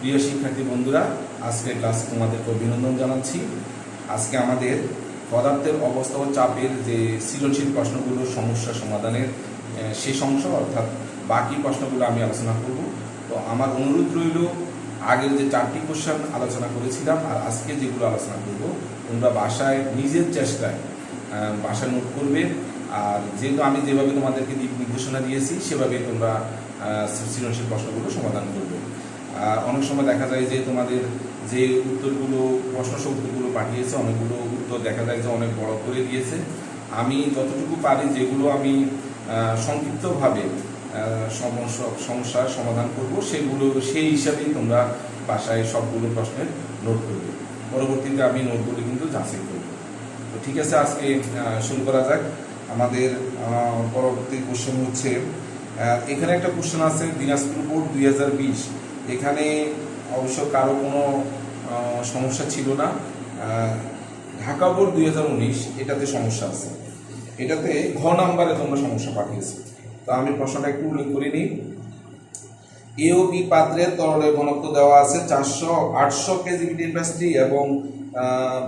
প্রিয় শিক্ষার্থী বন্ধুরা, আজকে ক্লাসে তোমাদেরকে অভিনন্দন জানাচ্ছি। আজকে আমাদের পদার্থের অবস্থা ও চাপের যে সৃজনশীল প্রশ্নগুলোর সমস্যা সমাধানের শেষ অংশ, অর্থাৎ বাকি প্রশ্নগুলো আমি আলোচনা করব। তো আমার অনুরোধ রইল, আগের যে 4টি কোশ্চেন আলোচনা করেছিলাম আর আজকে যেগুলো আলোচনা করব, তোমরা বাসায় নিজের চেষ্টায় বাসায় নোট করবে। আর যেহেতু আমি যেভাবে তোমাদেরকে দিক নির্দেশনা দিয়েছি সেভাবে তোমরা সৃজনশীল প্রশ্নগুলো সমাধান করবে। অনেক সময় দেখা যায় যে তোমাদের যে উত্তরগুলো প্রশ্ন উত্তরগুলো পাঠিয়েছে, অনেকগুলো উত্তর দেখা যায় যে অনেক বড় করে দিয়েছে। আমি যতটুকু পারি, যেগুলো আমি সংক্ষিপ্তভাবে সমস্যার সমাধান করব, সেগুলো সেই হিসাবেই তোমরা বাসায় সবগুলো প্রশ্নের নোট করবে। পরবর্তীতে আমি নোটগুলো কিন্তু যাচাই করব। তো ঠিক আছে, আজকে শুরু করা যাক। আমাদের পরবর্তী কোশ্চেন হচ্ছে, এখানে একটা কোশ্চেন আছে দিনাজপুর বোর্ড 2020। এখানে অবশ্য কারো কোনো সমস্যা ছিল না। ঢাকা বোর্ড 2019 এটাতে সমস্যা আছে। এটাতে ঘ নাম্বারে তোমরা সমস্যা পাঠিয়েছো। তো আমি প্রশ্নটা একটু উল্লেখ করে নিই। এ ও বি পাত্রের তরলের ঘনত্ব দেওয়া আছে 800 কেজি মিথেন গ্যাস এবং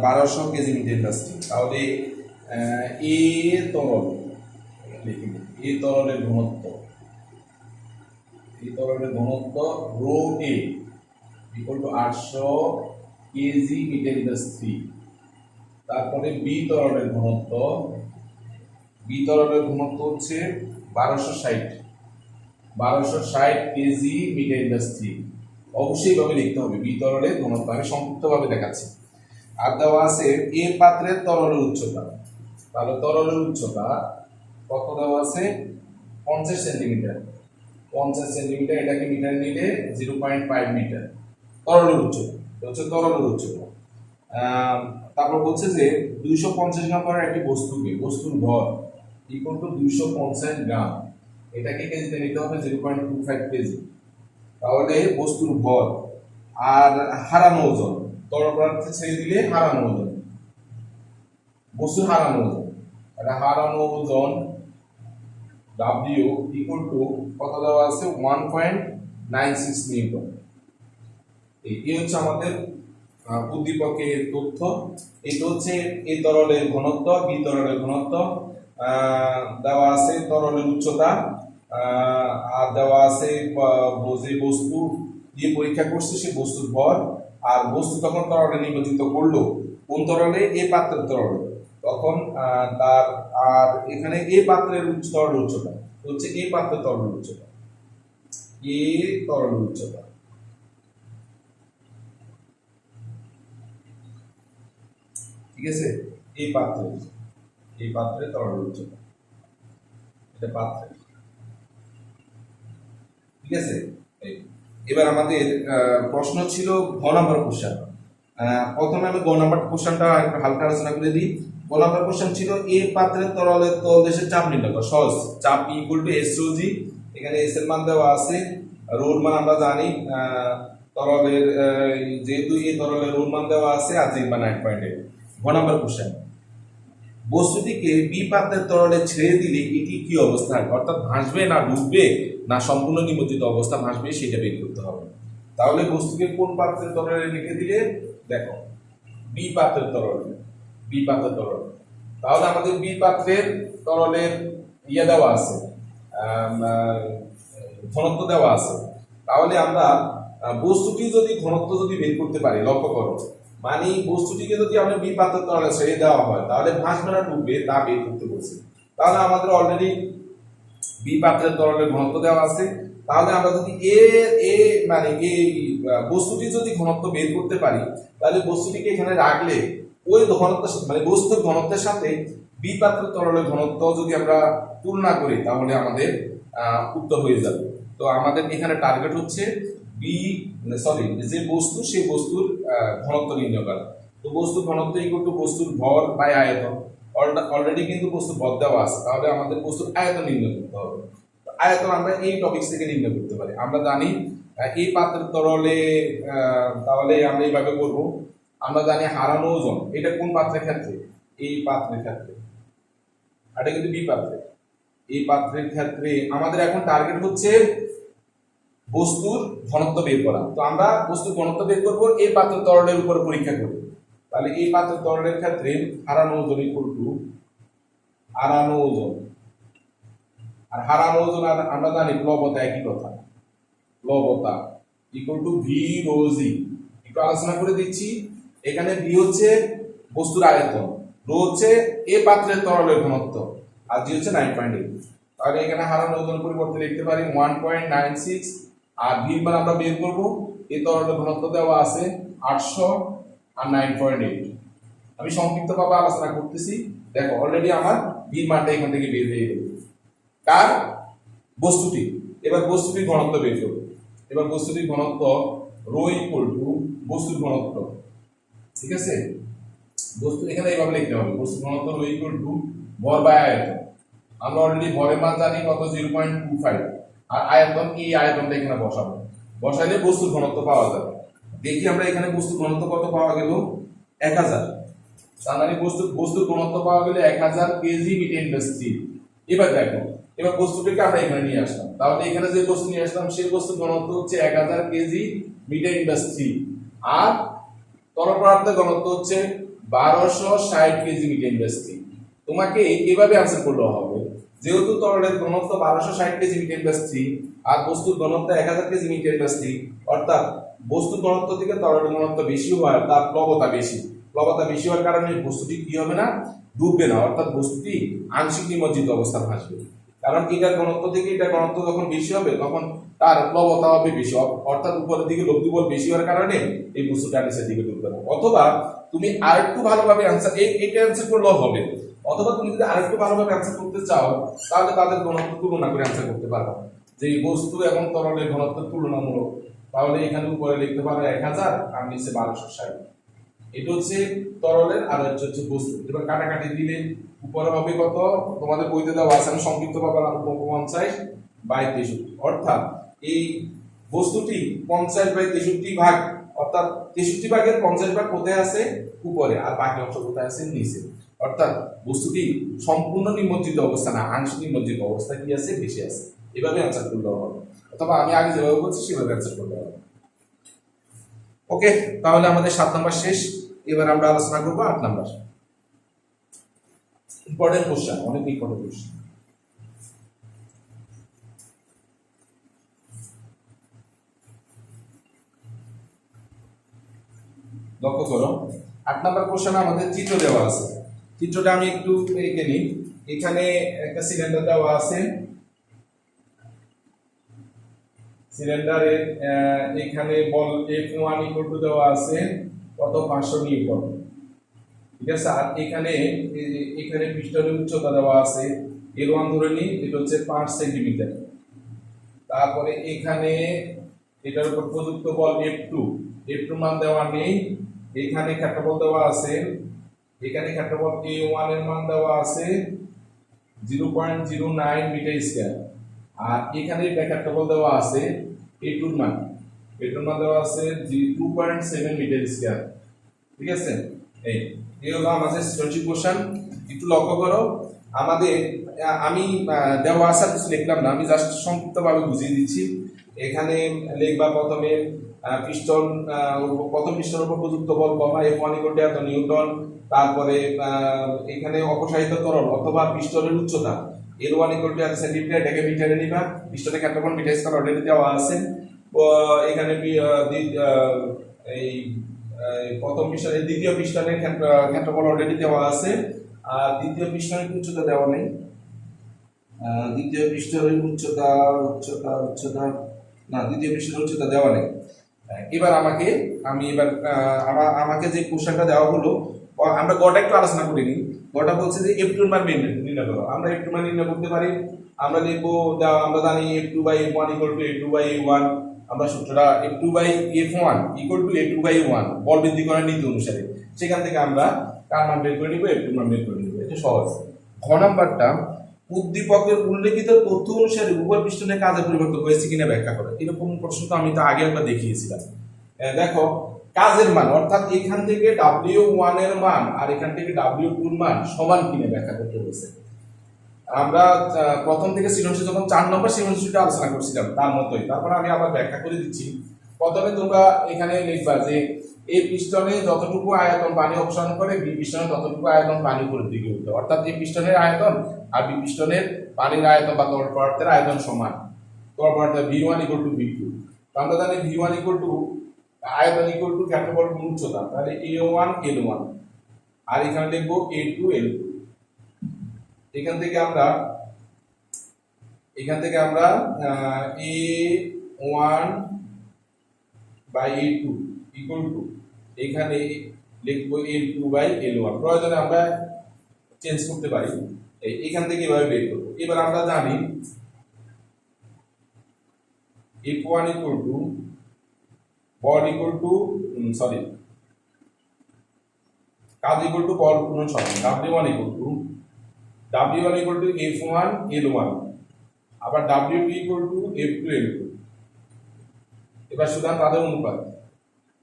1200 কেজি মিথেন গ্যাস। তাহলে এ তরল, এই তরলের ঘনত্ব, এই তরলের ঘনত্ব rho a equal to 800 kg methane gas 3। তারপরে বি তরলের ঘনত্ব, বি তরলের ঘনত্ব হচ্ছে 1260 কেজি মিথেন গ্যাস 3। অবশ্যই ভাবে লিখতে হবে বি তরলের ঘনত্ব, আমি সংক্ষিপ্তভাবে দেখাচ্ছি। আর দেওয়া আছে এ পাত্রের তরলের উচ্চতা। তাহলে তরলের উচ্চতা কত দেওয়া আছে? 50 সেন্টিমিটার। 50 সেন্টিমিটার, এটাকে মিটার নিলে 0.5 মিটার তরলের উচ্চতা। হচ্ছে তরলের উচ্চতা। তারপর বলছে যে 250 গ্রাম ভরের একটি বস্তুকে, বস্তুর ভর ইকুয়াল টু 250 গ্রাম, এটাকে কেজিতে নিতে হবে 0.25 কেজি। তাহলে বস্তুর ভর আর হারানো ওজন, তরল পদার্থে ছেড়ে দিলে হারানো ওজন, বস্তুর হারানো ওজন, এটা হারানো ওজন W ইকুয়াল টু কত দেওয়া আছে? 1.96 নিউটন। এই হচ্ছে আমাদের উদ্দীপকের তথ্য। এটা হচ্ছে এই তরলের ঘনত্ব, বি তরলের ঘনত্ব দেওয়া আছে, তরলের উচ্চতা আর দেওয়া আছে যে বস্তু দিয়ে পরীক্ষা করছে সে বস্তুর ভর, আর বস্তু তখন তরলে নিমজ্জিত করলো কোন তরলে? এ পাত্রের তরলে, তখন তার আর এখানে এ পাত্রের তরলের উচ্চতা হচ্ছে এ পাত্রের তরলের উচ্চতা, এ তরলের উচ্চতা। ঠিক আছে, এই পাত্রে তরল উচ্চতা, এটা পাত্রে। ঠিক আছে, এবার আমাদের প্রশ্ন ছিল ঘ নাম্বার কোশ্চেন। প্রথমে আমি গ নাম্বার কোশ্চেনটা একটু হালকা আলোচনা করে দিই। গ নাম্বার কোশ্চেন ছিল এ পাত্রের তরলের তলদেশের চাপ নির্ণয় কর। সহজ, চাপ ইকুয়াল টু এস রো জি। এখানে এস এর মান দেওয়া আছে, রোর মান আমরা জানি, তরলের যেহেতু এই তরলের রোর মান দেওয়া আছে আর জি মান 9.8। ঘ নাম্বার কোশ্চেন, বস্তুটিকে বি পাত্রের তরলে ছেড়ে দিলে এটি কি অবস্থা হবে, অর্থাৎ ভাসবে না ডুববে না সম্পূর্ণ নিমজ্জিত অবস্থা ভাসবে, সেটা বের করতে হবে। তাহলে বস্তুকে কোন পাত্রের তরলে রেখে দিলে? দেখো, বি পাত্রের তরলে, বি পাত্রের তরলে। তাহলে আমাদের বি পাত্রের তরলের ইয়ে দেওয়া আছে, ঘনত্ব দেওয়া আছে। তাহলে আমরা বস্তুটি যদি ঘনত্ব যদি বের করতে পারি, লক্ষ্য করো, মানে বস্তুটিকে যদি আমরা বি পাত্রের তরলে ছেড়ে দেওয়া হয় তাহলে ভাসবে না ডুববে তা বের করতে বলছি। তাহলে আমাদের অলরেডি বি পাত্রের তরলের ঘনত্ব দেওয়া আছে। তাহলে আমরা যদি মানে এই বস্তুটি যদি ঘনত্ব বের করতে পারি, তাহলে বস্তুটিকে এখানে রাখলে ওই ঘনত্বের সাথে, মানে বস্তুর ঘনত্বের সাথে বি পাত্রের তরলের ঘনত্ব যদি আমরা তুলনা করি তাহলে আমাদের উত্তর হয়ে যাবে। তো আমাদের এখানে টার্গেট হচ্ছে যে বস্তু, সেই বস্তুর ঘনত্ব নির্ণয় করা। তো বস্তুর ঘনত্ব ইকুয়াল টু বস্তুর ভর বাই আয়তন। অলরেডি কিন্তু বস্তুর ভর দেওয়া আছে, তাহলে আমাদের বস্তুর আয়তন নির্ণয় করতে হবে। আয়তন আমরা এই টপিকস থেকে নির্ণয় করতে পারি। আমরা জানি এই পাত্রের তরলে, তাহলে আমরা এইভাবে করব। আমরা জানি হারানো ওজন, এটা কোন পাত্রের ক্ষেত্রে? এই পাত্রের ক্ষেত্রে, এটা কিন্তু বি পাত্রে। এই পাত্রের ক্ষেত্রে আমাদের এখন টার্গেট হচ্ছে বস্তুর ঘনত্ব বের করা। তো আমরা বস্তুর ঘনত্ব বের করব এই পাত্রের তরলের উপর পরীক্ষা করে। তাহলে এই পাত্রের তরলের ক্ষেত্রে হারানো ওজন ইকুয়াল টু হারানো ওজন, আর হারানো ওজন আমরা জানি প্লবতা একই কথা, প্লবতা ইকুয়াল টু ভি রো জি। একটু আলোচনা করে দিচ্ছি। এখানে ভি হচ্ছে বস্তুর আয়তন, রো হচ্ছে এ পাত্রের তরলের ঘনত্ব, আর জি হচ্ছে 9.8। তাহলে এখানে হারানো ওজন পরিবর্তে লিখতে পারি 1.96, আর ভির মান আমরা বের করব। এই তরলের ঘনত্ব দেওয়া আছে 800 আর 9.8। আমি সংক্ষিপ্তভাবে আলোচনা করতেছি। দেখো অলরেডি আমার ভির মানটা এখান থেকে বের হয়ে গেল। কার? বস্তুটি। এবার বস্তুটির ঘনত্ব বের করব। এবার বস্তুটির ঘনত্ব রো ইকুয়াল টু বস্তুর ঘনত্ব, ঠিক আছে? বস্তু এখানে এইভাবে লিখতে হবে, বস্তুর ঘনত্ব রো ইকুয়াল টু ভর বাই আয়তন। আমরা অলরেডি ভরের মান জানি কত 0.25, আর আয়তন এই আয়তনটা এখানে বসাবো। বসাইলে বস্তুর ঘনত্ব পাওয়া যাবে। দেখি আমরা এখানে বস্তুর ঘনত্ব কত পাওয়া গেল, 1000। তার মানে বস্তুর ঘনত্ব পাওয়া গেলে 1000 কেজি মিটার ইন্ডাস্ট্রি। এবার দেখো, এবার বস্তুটিকে আমরা এখানে নিয়ে আসলাম। তাহলে এখানে যে বস্তু নিয়ে আসলাম সেই বস্তুর ঘনত্ব হচ্ছে 1000 কেজি মিটার ইন্ডাস্ট্রি, আর তরল পদার্থের ঘনত্ব হচ্ছে 1260 কেজি মিটার ইন্ডাস্ট্রি। তোমাকে এইভাবে আনসার করলে হবে, যেহেতু তরলের ঘনত্ব 1260 কেজি মিটার ইন্ডাস্ট্রি আর বস্তুর ঘনত্ব 1000 কেজি মিটার ইন্ডাস্ট্রি, অর্থাৎ বস্তুর ঘনত্ব থেকে তরলের ঘনত্ব বেশি হওয়ার তার প্লবতা বেশি। প্লবতা বেশি হওয়ার কারণে বস্তুটি কি হবে না, ডুববে না, অর্থাৎ বস্তুটি আংশিক নিমজ্জিত অবস্থায় ভাসবে। কারণ এটার ঘনত্ব থেকে এটার ঘনত্ব যখন বেশি হবে তখন তার প্লবতা হবে বেশি, অর্থাৎ উপরের দিকে লব্ধি বল বেশি হওয়ার কারণে এই বস্তুটা নিচের দিকে ডুববে না। অথবা তুমি আরেকটু ভালোভাবে আনসার এইটা আনসার করলেও হবে, অথবা তুমি যদি আরেকটু ভালোভাবে আনসার করতে চাও তাহলে তাদের ঘনত্ব তুলনা করে আনসার করতে পারবে। যে বস্তু এবং তরলের ঘনত্ব তুলনামূলক, তাহলে এখানে উপরে লিখতে পারো 1000 আর নিচে 1260। এটা হচ্ছে তরলের আর হচ্ছে বস্তু। এবার কাটাকাটি দিলে উপরে হবে কত, তোমাদের বইতে দেওয়া আছে, আমি সংক্ষিপ্ত ভাবে 50/63। অর্থাৎ এই বস্তুটি 50/63 ভাগ, অর্থাৎ 63 ভাগের 50 ভাগ কোথায় আছে, উপরে, আর বাকি অংশ কোথায় আছে, নিচে। অর্থাৎ বস্তুটি সম্পূর্ণ নিমজ্জিত অবস্থা না, আংশিক নিমজ্জিত অবস্থা কি আছে, বেশি আছে। এভাবে অ্যান্সার করতে হবে, অথবা আমি আগে যেভাবে বলছি সেভাবে অ্যান্সার করতে হবে। ওকে, তাহলে আমাদের 7 নাম্বার শেষ। এবার আমরা আলোচনা করবো 8 নাম্বার। ইম্পর্টেন্ট কোশ্চেন, অনেক ইম্পর্টেন্ট কোশ্চেন। লক্ষ্য করো, 8 নাম্বার কোশ্চেনে আমাদের চিত্র দেওয়া আছে। চিত্রটা আমি একটু এঁকে নিই। এখানে একটা সিলিন্ডার দেওয়া আছে, সিলিন্ডারের এখানে বল F1 ইকুয়াল টু দেওয়া আছে কত, 500 নিউটন, ঠিক আছে। আর এখানে পিস্টনের উচ্চতা দেওয়া আছে L1 ধরে নিই, এটা হচ্ছে 5 সেন্টিমিটার। তারপরে এখানে এটার উপর প্রযুক্ত বল F2 মান দেওয়া নেই। এখানে ক্ষেত্রফল দেওয়া আছে, এখানে ক্ষেত্রফল A1 এর মান দেওয়া আছে 0.09 মিটার স্কয়ার, আর এখানে ক্ষেত্রফল দেওয়া আছে A2 মান দেওয়া আছে 2.7 মিটার স্কয়ার, ঠিক আছে। এই হলো আমাদের সৃজনশীল কোশ্চেন। একটু লক্ষ্য করো, আমাদের আমি দেওয়া আছে কিছু লিখলাম না, আমি জাস্ট সংক্ষিপ্তভাবে বুঝিয়ে দিচ্ছি। এখানে লিখবা প্রথমে পিস্টন, প্রথম পিস্টনের উপর প্রযুক্ত বল কমা F1 ইকুয়াল টু নিউটন। তারপরে এখানে অপসারিত তরল অথবা পিস্টনের উচ্চতা L1 ইকুয়াল টু সেন্টিমিটার, এটাকে মিটারে নিবা। পিস্টনের ক্ষেত্রফল মিটার স্কয়ার অলরেডি দেওয়া আছে। এখানে এই প্রথম পিস্টনের, দ্বিতীয় পিস্টনের ক্ষেত্রফল অলরেডি দেওয়া আছে, আর দ্বিতীয় পিস্টনের উচ্চতা দেওয়া নেই। দ্বিতীয় পিস্টনের উচ্চতা দেওয়া নেই। এবার আমাকে যে কোশ্চেনটা দেওয়া হলো, আমরা গটা একটু আলোচনা করিনি। গটা বলছে যে F2 এর মান নির্ণয় করো। আমরা F2 মান নির্ণয় করতে পারি। আমরা লিখবো, আমরা জানি F2/F1 ইকুয়াল টু A2/A1। আমরা সূত্রটা F2/F1 ইকুয়াল টু A2/A1 বল বৃদ্ধিকরণের নীতি অনুসারে, সেখান থেকে আমরা কার মান বের করে নিব, F2 মান বের করে নিব। এটা সহজ। ঘ নাম্বারটা, উদ্দীপকের উল্লেখিত তথ্য অনুসারে উভয় পিস্টনের কাজের পরিবর্তন হয়েছে কিনা ব্যাখ্যা করো। এরকম প্রশ্ন তো আমি তো আগে একবার দেখিয়েছিলাম। দেখো, কাজের মান, অর্থাৎ এখান থেকে W1 এর মান আর এখান থেকে W2 এর মান সমান কিনা ব্যাখ্যা করতে হয়েছে। আমরা প্রথম থেকে সৃজনশীল যখন 4 নম্বর সৃজনশীলটা আলোচনা করছিলাম তার মতোই। তারপর আমি আবার ব্যাখ্যা করে দিচ্ছি। প্রথমে তোমরা এখানে লিখবা যে এই পিস্টনে যতটুকু আয়তন পানি অপসারণ করে বি পিস্টনে ততটুকু আয়তন পানি উপরের দিকে উঠবে, অর্থাৎ এই পিস্টনের আয়তন আর বি পিস্টনের পানির আয়তন বা তরল পদার্থের আয়তন সমান। তরল পদার্থের V1 = V2। আমরা জানি V1 = আয়তন = ক্ষেত্রফল গুণ উচ্চতা, তাহলে A1 L1 আর এখানে লিখবো A2 L2। এখান থেকে আমরা A1 by A2 equal to এখানে লিখবো L2 বাই L1। প্রয়োজনে আমরা চেঞ্জ করতে পারি, এখান থেকে এভাবে বের করব। এবার আমরা জানি F1 equal to ball equal to কাজ ইকুয়াল টু বল পূরণ সমান W1 equal to F1 L1 আবার W2 equal to F2 L2। এবার সুতরাং তাদের অনুপাত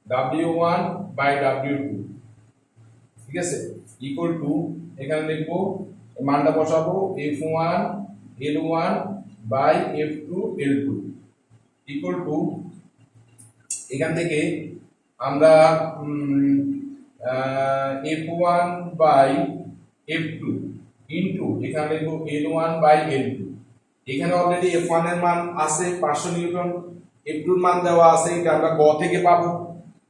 W1 বাই W2, ঠিক আছে, ইকুয়াল টু এখানে লিখবো মানটা বসাবো F1 L1 by F2 L2 equal to এখান থেকে আমরা F1 বাই F2 ইনটু এখানে লিখবো L1 বাই L2। এখানে অলরেডি F1 এর মান আছে 500 নিউটন, F2 এর মান দেওয়া আছে, এটা আমরা গ থেকে পাবো।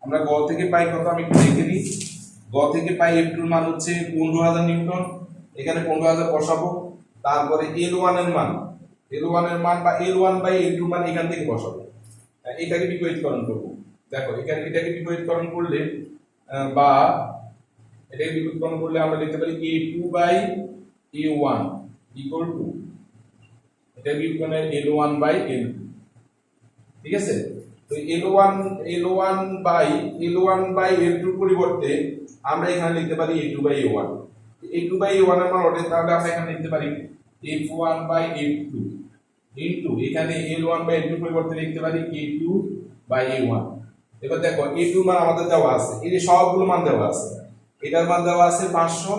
আমরা গ থেকে পাই কত আমি একটু দেখে নিই। গ থেকে পাই F2 এর মান হচ্ছে 15000 নিউটন, এখানে 15000 বসাবো। তারপরে L1 এর মান বা L1 বাই L2 মান এখান থেকে বসাবো। এটাকে বিপরীতকরণ করব। দেখো এটাকে বিপরীতকরণ করলে বা এটাকে বিপরীতকরণ করলে আমরা লিখতে পারি A2 by A1 equal to এটা বিপরীতকরণে L1 বাই L2, ঠিক আছে। তো L1 বাই L2 পরিবর্তে আমরা এখানে লিখতে পারি A2 by A1। A2 by A1 এর মান ওঠে, তাহলে আমরা এখানে লিখতে পারি F1 বাই F2 ইনটু এখানে L1 বাই L2 পরিবর্তে লিখতে পারি A2 বাই A1। এবার দেখো A2 মান আমাদের দেওয়া আছে, এই যে সবগুলো মান দেওয়া আছে। এটার মান দেওয়া আছে 500,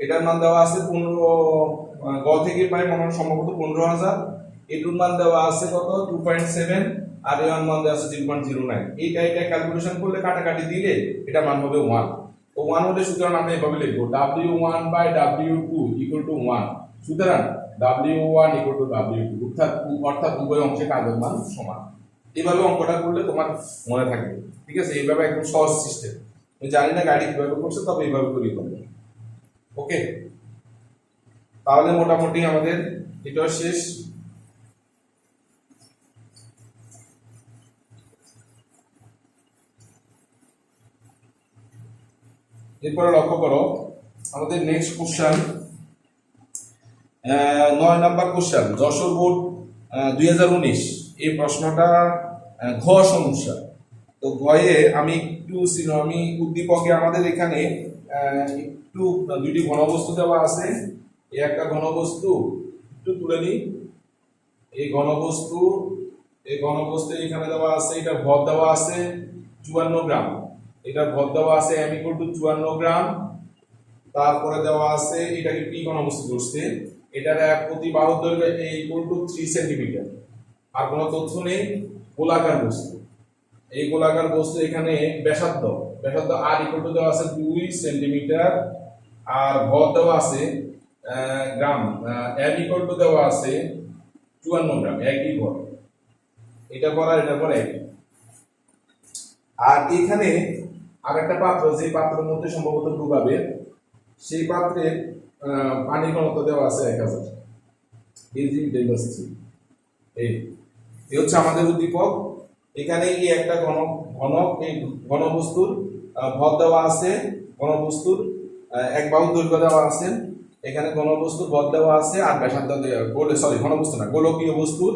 এটার মান দেওয়া আছে 15, গ থেকে পাই মনে হয় সম্ভবত 15000। A2 মান দেওয়া আছে কত 2.7 আর A1 মান দেওয়া আছে 0.09। এইটা ক্যালকুলেশন করলে কাটাকাটি দিলে এটা মান হবে 1। তো 1 হলে সুতরাং আমরা এভাবে লিখবো W1 by W2 equal to 1। সুতরাং W1 ইকুয়াল টু W2, অর্থাৎ উভয় অংশে কাজের মান সমান। এইভাবে অঙ্কটা করলে তোমার মনে থাকবে, ঠিক আছে। এইভাবে একদম সহজ সিস্টেম, আমি জানি না গাড়ি কিভাবে করছে, তবে এইভাবে করি করবে। ওকে, তাহলে মোটামুটি আমাদের এটা শেষ। এরপরে লক্ষ্য করো আমাদের next question 9 number question, Jessore board 2019। এই প্রশ্নটা ঘ সমস্যা। তো ঘয়ে আমি উদ্দীপকে আমাদের এখানে একটু দুইটি ঘনবস্তু দেওয়া আছে। এই একটা ঘনবস্তু একটু তুলে নিই। এই ঘনবস্তু এখানে দেওয়া আছে, এটা ভর দেওয়া আছে 54 গ্রাম, এটা ভর দেওয়া আছে m = 54 গ্রাম। তারপরে দেওয়া আছে এটাকে p ঘনবস্তু করছে, এটার প্রতি বাহুর দৈর্ঘ্য = 3 সেন্টিমিটার। আর কোনো তথ্য নেই। গোলাকার বস্তু, এই গোলাকার বস্তু এখানে ব্যাসার্ধ r = দেওয়া আছে 2 সেন্টিমিটার আর ভর দেওয়া আছে গ্রাম, m = দেওয়া আছে 54 গ্রাম, একই ভর। এটা ভর আর এটা ভর একই। আর এখানে আরেকটা পাত্র, যে পাত্রের মধ্যে সম্ভবত ডুবাবে, সেই পাত্রে পানি ঘনত্ব দেওয়া আছে 1000 এই হচ্ছে আমাদের উদ্দীপক। এখানে এই একটা এই ঘনবস্তুর ভর দেওয়া আছে, ঘনবস্তুর এক বাহুর দৈর্ঘ্য দেওয়া আছে, এখানে ঘনবস্তুর ভর দেওয়া আছে আর ব্যাসার্ধ ঘনবস্তু না, গোলকীয় বস্তুর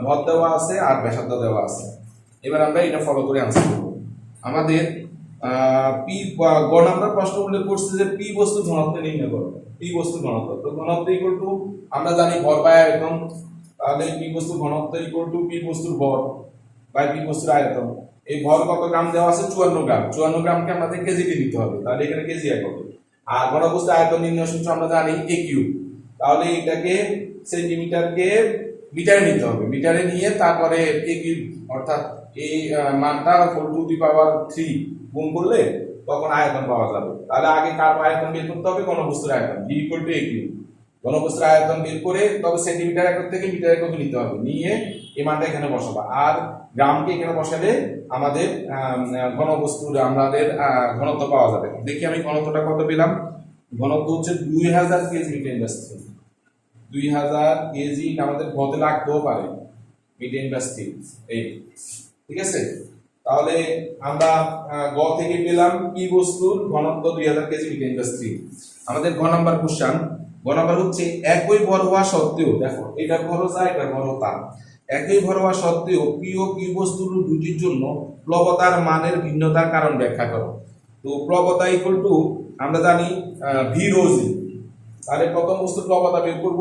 ভর দেওয়া আছে আর ব্যাসার্ধ দেওয়া আছে। এবার আমরা এটা ফলো করে আনসার করব। আমাদের পি গ নাম্বার প্রশ্ন উল্লেখ করছে যে পি বস্তু ঘনত্ব নির্ণয় করো। পি বস্তু ঘনত্ব, তো ঘনত্ব ইকুয়াল টু আমরা জানি ভর বাই আয়তন, তাহলে পি বস্তু ঘনত্ব ইকুয়াল টু পি বস্তুর ভর বাই পি বস্তুর আয়তন। এই ভর কত গ্রাম দেওয়া আছে 54 গ্রাম, 54 গ্রামকে আমাদের কেজিতে নিতে হবে, তাহলে এখানে কেজি এক হবে। আর ঘনবস্তু আয়তন নির্ণয় সূত্র আমরা জানি a কিউব, তাহলে এটাকে সেন্টিমিটারকে মিটারে নিতে হবে, মিটারে নিয়ে তারপরে অর্থাৎ এই মানটা 4⁻³ গুণ করলে তখন আয়তন পাওয়া যাবে। তাহলে আগে কার আয়তন বের করতে হবে? ঘনবস্তুর আয়তন। V = a cube. ঘনবস্তুর আয়তন বের করে তবে সেন্টিমিটার একক থেকে মিটার একক নিতে হবে, নিয়ে এই মানটা এখানে বসাবো, আর গ্রামকে এখানে বসালে আমাদের ঘনবস্তুর আমাদের ঘনত্ব পাওয়া যাবে। দেখি আমি ঘনত্বটা কত পেলাম। ঘনত্ব হচ্ছে 2000 কেজি মিটার ইন্ডাস্ট্রি। 2000 কেজি আমাদের ঘতে লাগতেও পারে মিটার ইন্ডাস্ট্রি। এই ঠিক আছে, তাহলে আমরা গ থেকে পেলাম কি বস্তুর ঘনত্ব 2000 কেজি মিটার ইন্ডাস্ট্রি। আমাদের গ নাম্বার কোশ্চেন, গ নাম্বার হচ্ছে একই ভর হওয়া সত্ত্বেও, দেখো এটার ভর যা এটার ভর তা, একই ভর হওয়া সত্ত্বেও পি ও কিউ বস্তুর দুটির জন্য প্লবতার মানের ভিন্নতার কারণ ব্যাখ্যা করো। তো প্লবতা ইকুয়াল টু আমরা জানি ভি রো জি। তাহলে প্রথম বস্তুর প্লবতা বের করব,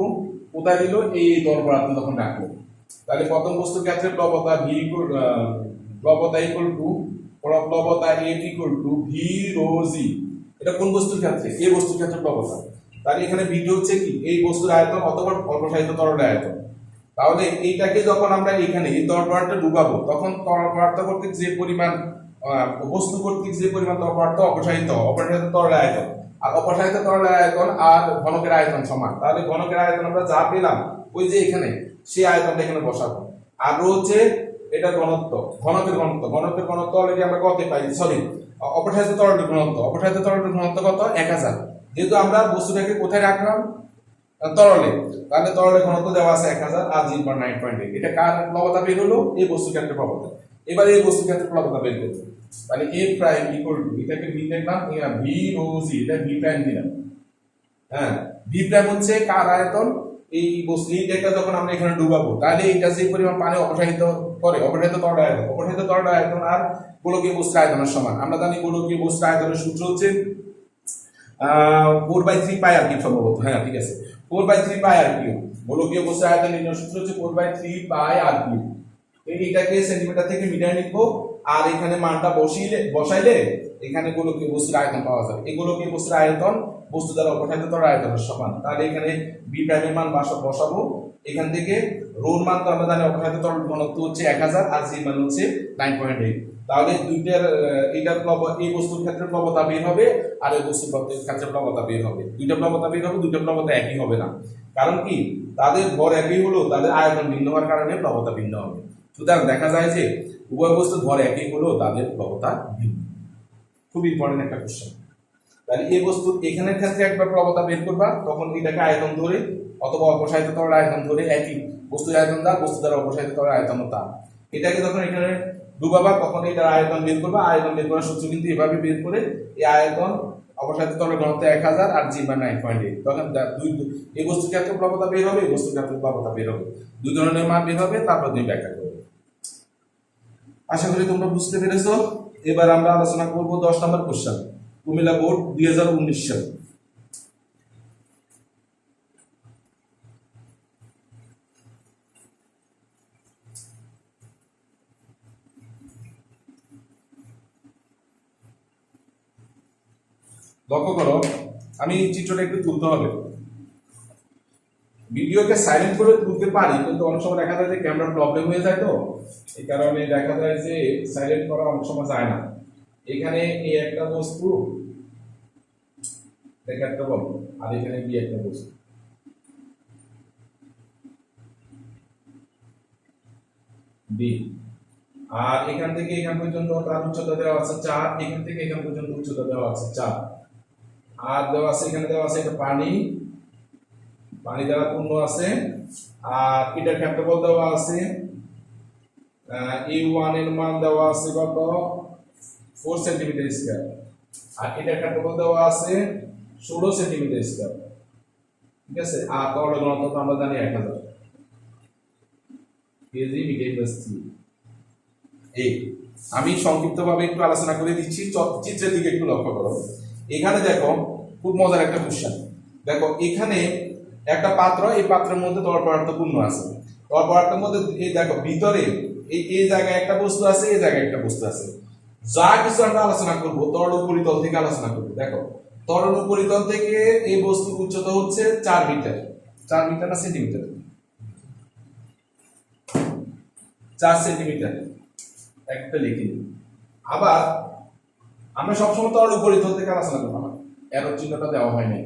কোথায় দিল? এই দরপরাতে তখন রাখবো। তাহলে প্রথম বস্তুর ক্ষেত্রে প্লবতা ভি প্লবতা ইকুয়াল টু প্লবতা F equal to V rho G. এটা কোন বস্তুর ক্ষেত্রে? এই বস্তুর ক্ষেত্রে প্লবতা। তাহলে এখানে ভিটা হচ্ছে কি? এই বস্তুর আয়তন অথবা অল্পসাহিত তরলের আয়তন। তাহলে এইটাকে যখন আমরা এখানে এই তরলটা ডুবাবো, তখন তরল পদার্থ কর্তৃক যে পরিমাণ বস্তু কর্তৃক যে পরিমাণ তরল পদার্থ অপসারিত তরলের আয়তন, আর অপসারিত তরলের আয়তন আর ঘনকের আয়তন সমান। তাহলে ঘনকের আয়তন আমরা যা পেলাম ওই যে এখানে, সেই আয়তনটা এখানে বসাবো। আর হচ্ছে এটা ঘনত্ব, ঘনকের ঘনত্ব অলরেডি আমরা কত পাই? সরি, অপসারিত তরলের ঘনত্ব। অপসারিত তরলের ঘনত্ব কত? 1000। যেহেতু আমরা বস্তুটাকে কোথায় রাখলাম? তরলে, তাহলে তরলের ঘনত্ব দেওয়া আছে 1000 আর জি 9.8। এটা কার প্লবতা বের হলো? এই বস্তু ক্ষেত্রে প্লবতা। এবার এই বস্তু ক্ষেত্রে প্লবতা বের করব। তাহলে a প্রাইম ইকুয়াল টু, এটাকে v দেখলাম, v রো জি, এটা v প্রাইম দিলাম। হ্যাঁ, v প্রাইম হচ্ছে কার আয়তন? এই বস্তু এইটা যখন আমরা এখানে ডুবাবো, তাহলে এটা যে পরিমাণ পানি অপসারিত করে, অপসারিত তরল আয়তন, অপসারিত তরল আয়তন আর গোলকীয় বস্তুর আয়তনের সমান। আমরা জানি গোলকীয় বস্তুর আয়তনের সূত্র হচ্ছে 4/3 পাই আর কিউব সম্ভবত। হ্যাঁ ঠিক আছে, 4/3 পাই আর কিউব। গোলকীয় বস্তুর আয়তন নির্ণয় সূত্র হচ্ছে 4/3 পাই আর কিউব। এইটাকে সেন্টিমিটার থেকে মিটার নিব, আর এখানে মানটা বসাইলে এখানে গোলকীয় বস্তুর আয়তন পাওয়া যাবে। এই গোলকীয় বস্তুর আয়তন বস্তু দ্বারা অপসারিত তরল আয়তনের সমান। তাহলে এখানে বি প্রাইমের মান বসাবো। এখান থেকে রোর মান তো আমরা জানি অপসারিত তরল ঘনত্ব হচ্ছে 1000 আর জি মান হচ্ছে 9.8। তাহলে দুইটার এটার এই বস্তুর ক্ষেত্রে প্লবতা বের হবে, আর এই বস্তুর ক্ষেত্রে প্লবতা বের হবে। দুইটা প্লবতা বের হবে, দুইটা প্লবতা একই হবে না। কারণ কি? তাদের ভর একই হলো, তাদের আয়তন ভিন্ন হওয়ার কারণে প্লবতা ভিন্ন হবে। সুতরাং দেখা যায় যে উভয় বস্তুর ভর একই হলো, তাদের প্লবতা ভিন্ন। খুব ইম্পর্টেন্ট একটা কোশ্চেন। তাহলে এই বস্তু এখানের ক্ষেত্রে একবার প্লবতা বের করবা, তখন এটাকে আয়তন ধরে অথবা অপসারিত তরল আয়তন ধরে, একই বস্তুর আয়তন যা, বস্তু দ্বারা অপসারিত তরল আয়তন তা, এটাকে যখন এখানে ডুবাবা তখন এটার আয়তন বের করবা। আয়তন বের করার সূত্র কিন্তু এভাবে বের করে, এই আয়তন অপসারিত তরলের ঘনত্ব 1000 আর জি মান 9.8। তখন এই বস্তুর ক্ষেত্রে প্লবতা বের হবে, এই বস্তুর ক্ষেত্রে প্লবতা বের হবে, দুই ধরনের মান বের হবে, তারপর তুমি ব্যাখ্যা করবে। আশা করি তোমরা বুঝতে পেরেছো। এবার আমরা আলোচনা করব 10 নম্বর কোশ্চেন, কুমিল্লা বোর্ড 2019 সাল। লক্ষ্য করো, আমি চিত্রটা একটু তুলতে হবে। ভিডিওকে সাইলেন্ট করে তুলতে পারি, কিন্তু অনেক সময় দেখা যায় যে ক্যামেরা প্রবলেম হয়ে যায়, তো এই কারণে দেখা যায় যে সাইলেন্ট করা অনেক সময় যায় না। এখানে এই একটা বস্তু, দেখা একটা বল, আর এখানে বি একটা বস্তু। বি, আর এখান থেকে এখান পর্যন্ত তার উচ্চতা দেওয়া আছে 4, এখান থেকে এখান পর্যন্ত উচ্চতা দেওয়া আছে 4, আর দেওয়া আছে এখানে দেওয়া আছে এটা পানি, পানি দ্বারা পূর্ণ আছে, আর এটার ক্ষেত্রফল দেওয়া আছে E1 এর মান দেওয়া আছে কত? 4 সেন্টিমিটার স্কয়ার, আর এটার ক্ষেত্রফল দেওয়া আছে 16 সেন্টিমিটার স্কয়ার। ঠিক আছে, আর তরলের ঘনত্ব তো আমরা জানি 1000 কেজি মিটার ইন্ডাস্ট্রি। এই আমি সংক্ষিপ্তভাবে একটু আলোচনা করে দিচ্ছি, চিত্রের দিকে একটু লক্ষ্য করো। এখানে দেখো খুব মজার একটা কোশ্চেন। দেখো এখানে একটা পাত্র, এই পাত্রের মধ্যে তরল পদার্থ পূর্ণ আছে। তরল পদার্থের মধ্যে এই দেখো ভিতরে এই জায়গায় একটা বস্তু আছে, এই জায়গায় একটা বস্তু আছে। যা কিছু আমরা আলোচনা করব তরল উপরিতল থেকে আলোচনা করব। দেখো তরল উপরিতল থেকে এই বস্তুর উচ্চতা হচ্ছে 4 মিটার, 4 মিটার না সেন্টিমিটার? 4 সেন্টিমিটার একটা লিখে নিই। আবার আমরা সবসময় তরল উপরিতল থেকে আলোচনা করবো না, এরর চিহ্নটা দেওয়া হয় নাই,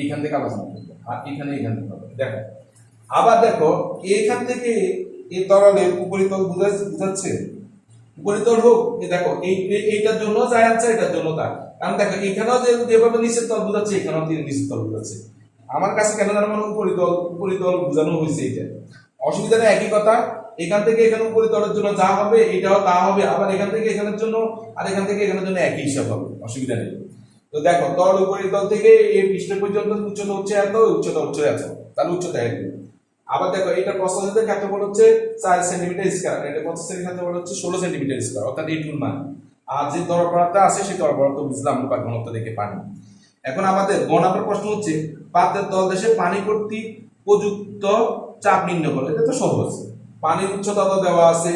এইখান থেকে আলোচনা করবো, আর এখান থেকে হবে। দেখো আবার দেখো এইখান থেকে এই তরলের উপরিতল বুঝাচ্ছে, উপরিতল হোক, দেখো এইটার জন্য যায় আনছে, এটার জন্য তা, কারণ দেখো এখানেও যেভাবে নিচের তল বুঝাচ্ছে, এখানেও নিচের তল বুঝাচ্ছে। আমার কাছে কেন জানো উপরিতল উপরিতল বোঝানো হয়েছে, এটা অসুবিধা নেই, একই কথা। এখান থেকে এখানে উপরিতলের জন্য যা হবে এটাও তা হবে, আবার এখান থেকে এখানের জন্য আর এখান থেকে এখানের জন্য একই হিসাব হবে, অসুবিধা নেই। তো দেখো তল উপরিতল থেকে এই পৃষ্ঠ পর্যন্ত উচ্চতা হচ্ছে এত, উচ্চতা হচ্ছে এত, তাহলে উচ্চতা এক। আবার দেখো এটা প্রস্থচ্ছেদের ক্ষেত্রফল হচ্ছে 4 সেন্টিমিটার স্কয়ার, এটা প্রস্থচ্ছেদের ক্ষেত্রফল হচ্ছে 16 সেন্টিমিটার স্কয়ার, অর্থাৎ এইটুকুর মান। আর যে ত্বরণ পদার্থ আছে সেই ত্বরণ পদার্থ বুঝলাম অনুপাত ঘনত্ব দেখে পানি। এখন আমাদের গ নম্বর প্রশ্ন হচ্ছে পাত্রের তলদেশে পানি কর্তৃক প্রযুক্ত চাপ নির্ণয় করো। এটা তো সহজ, পানির উচ্চতা তো দেওয়া আছে,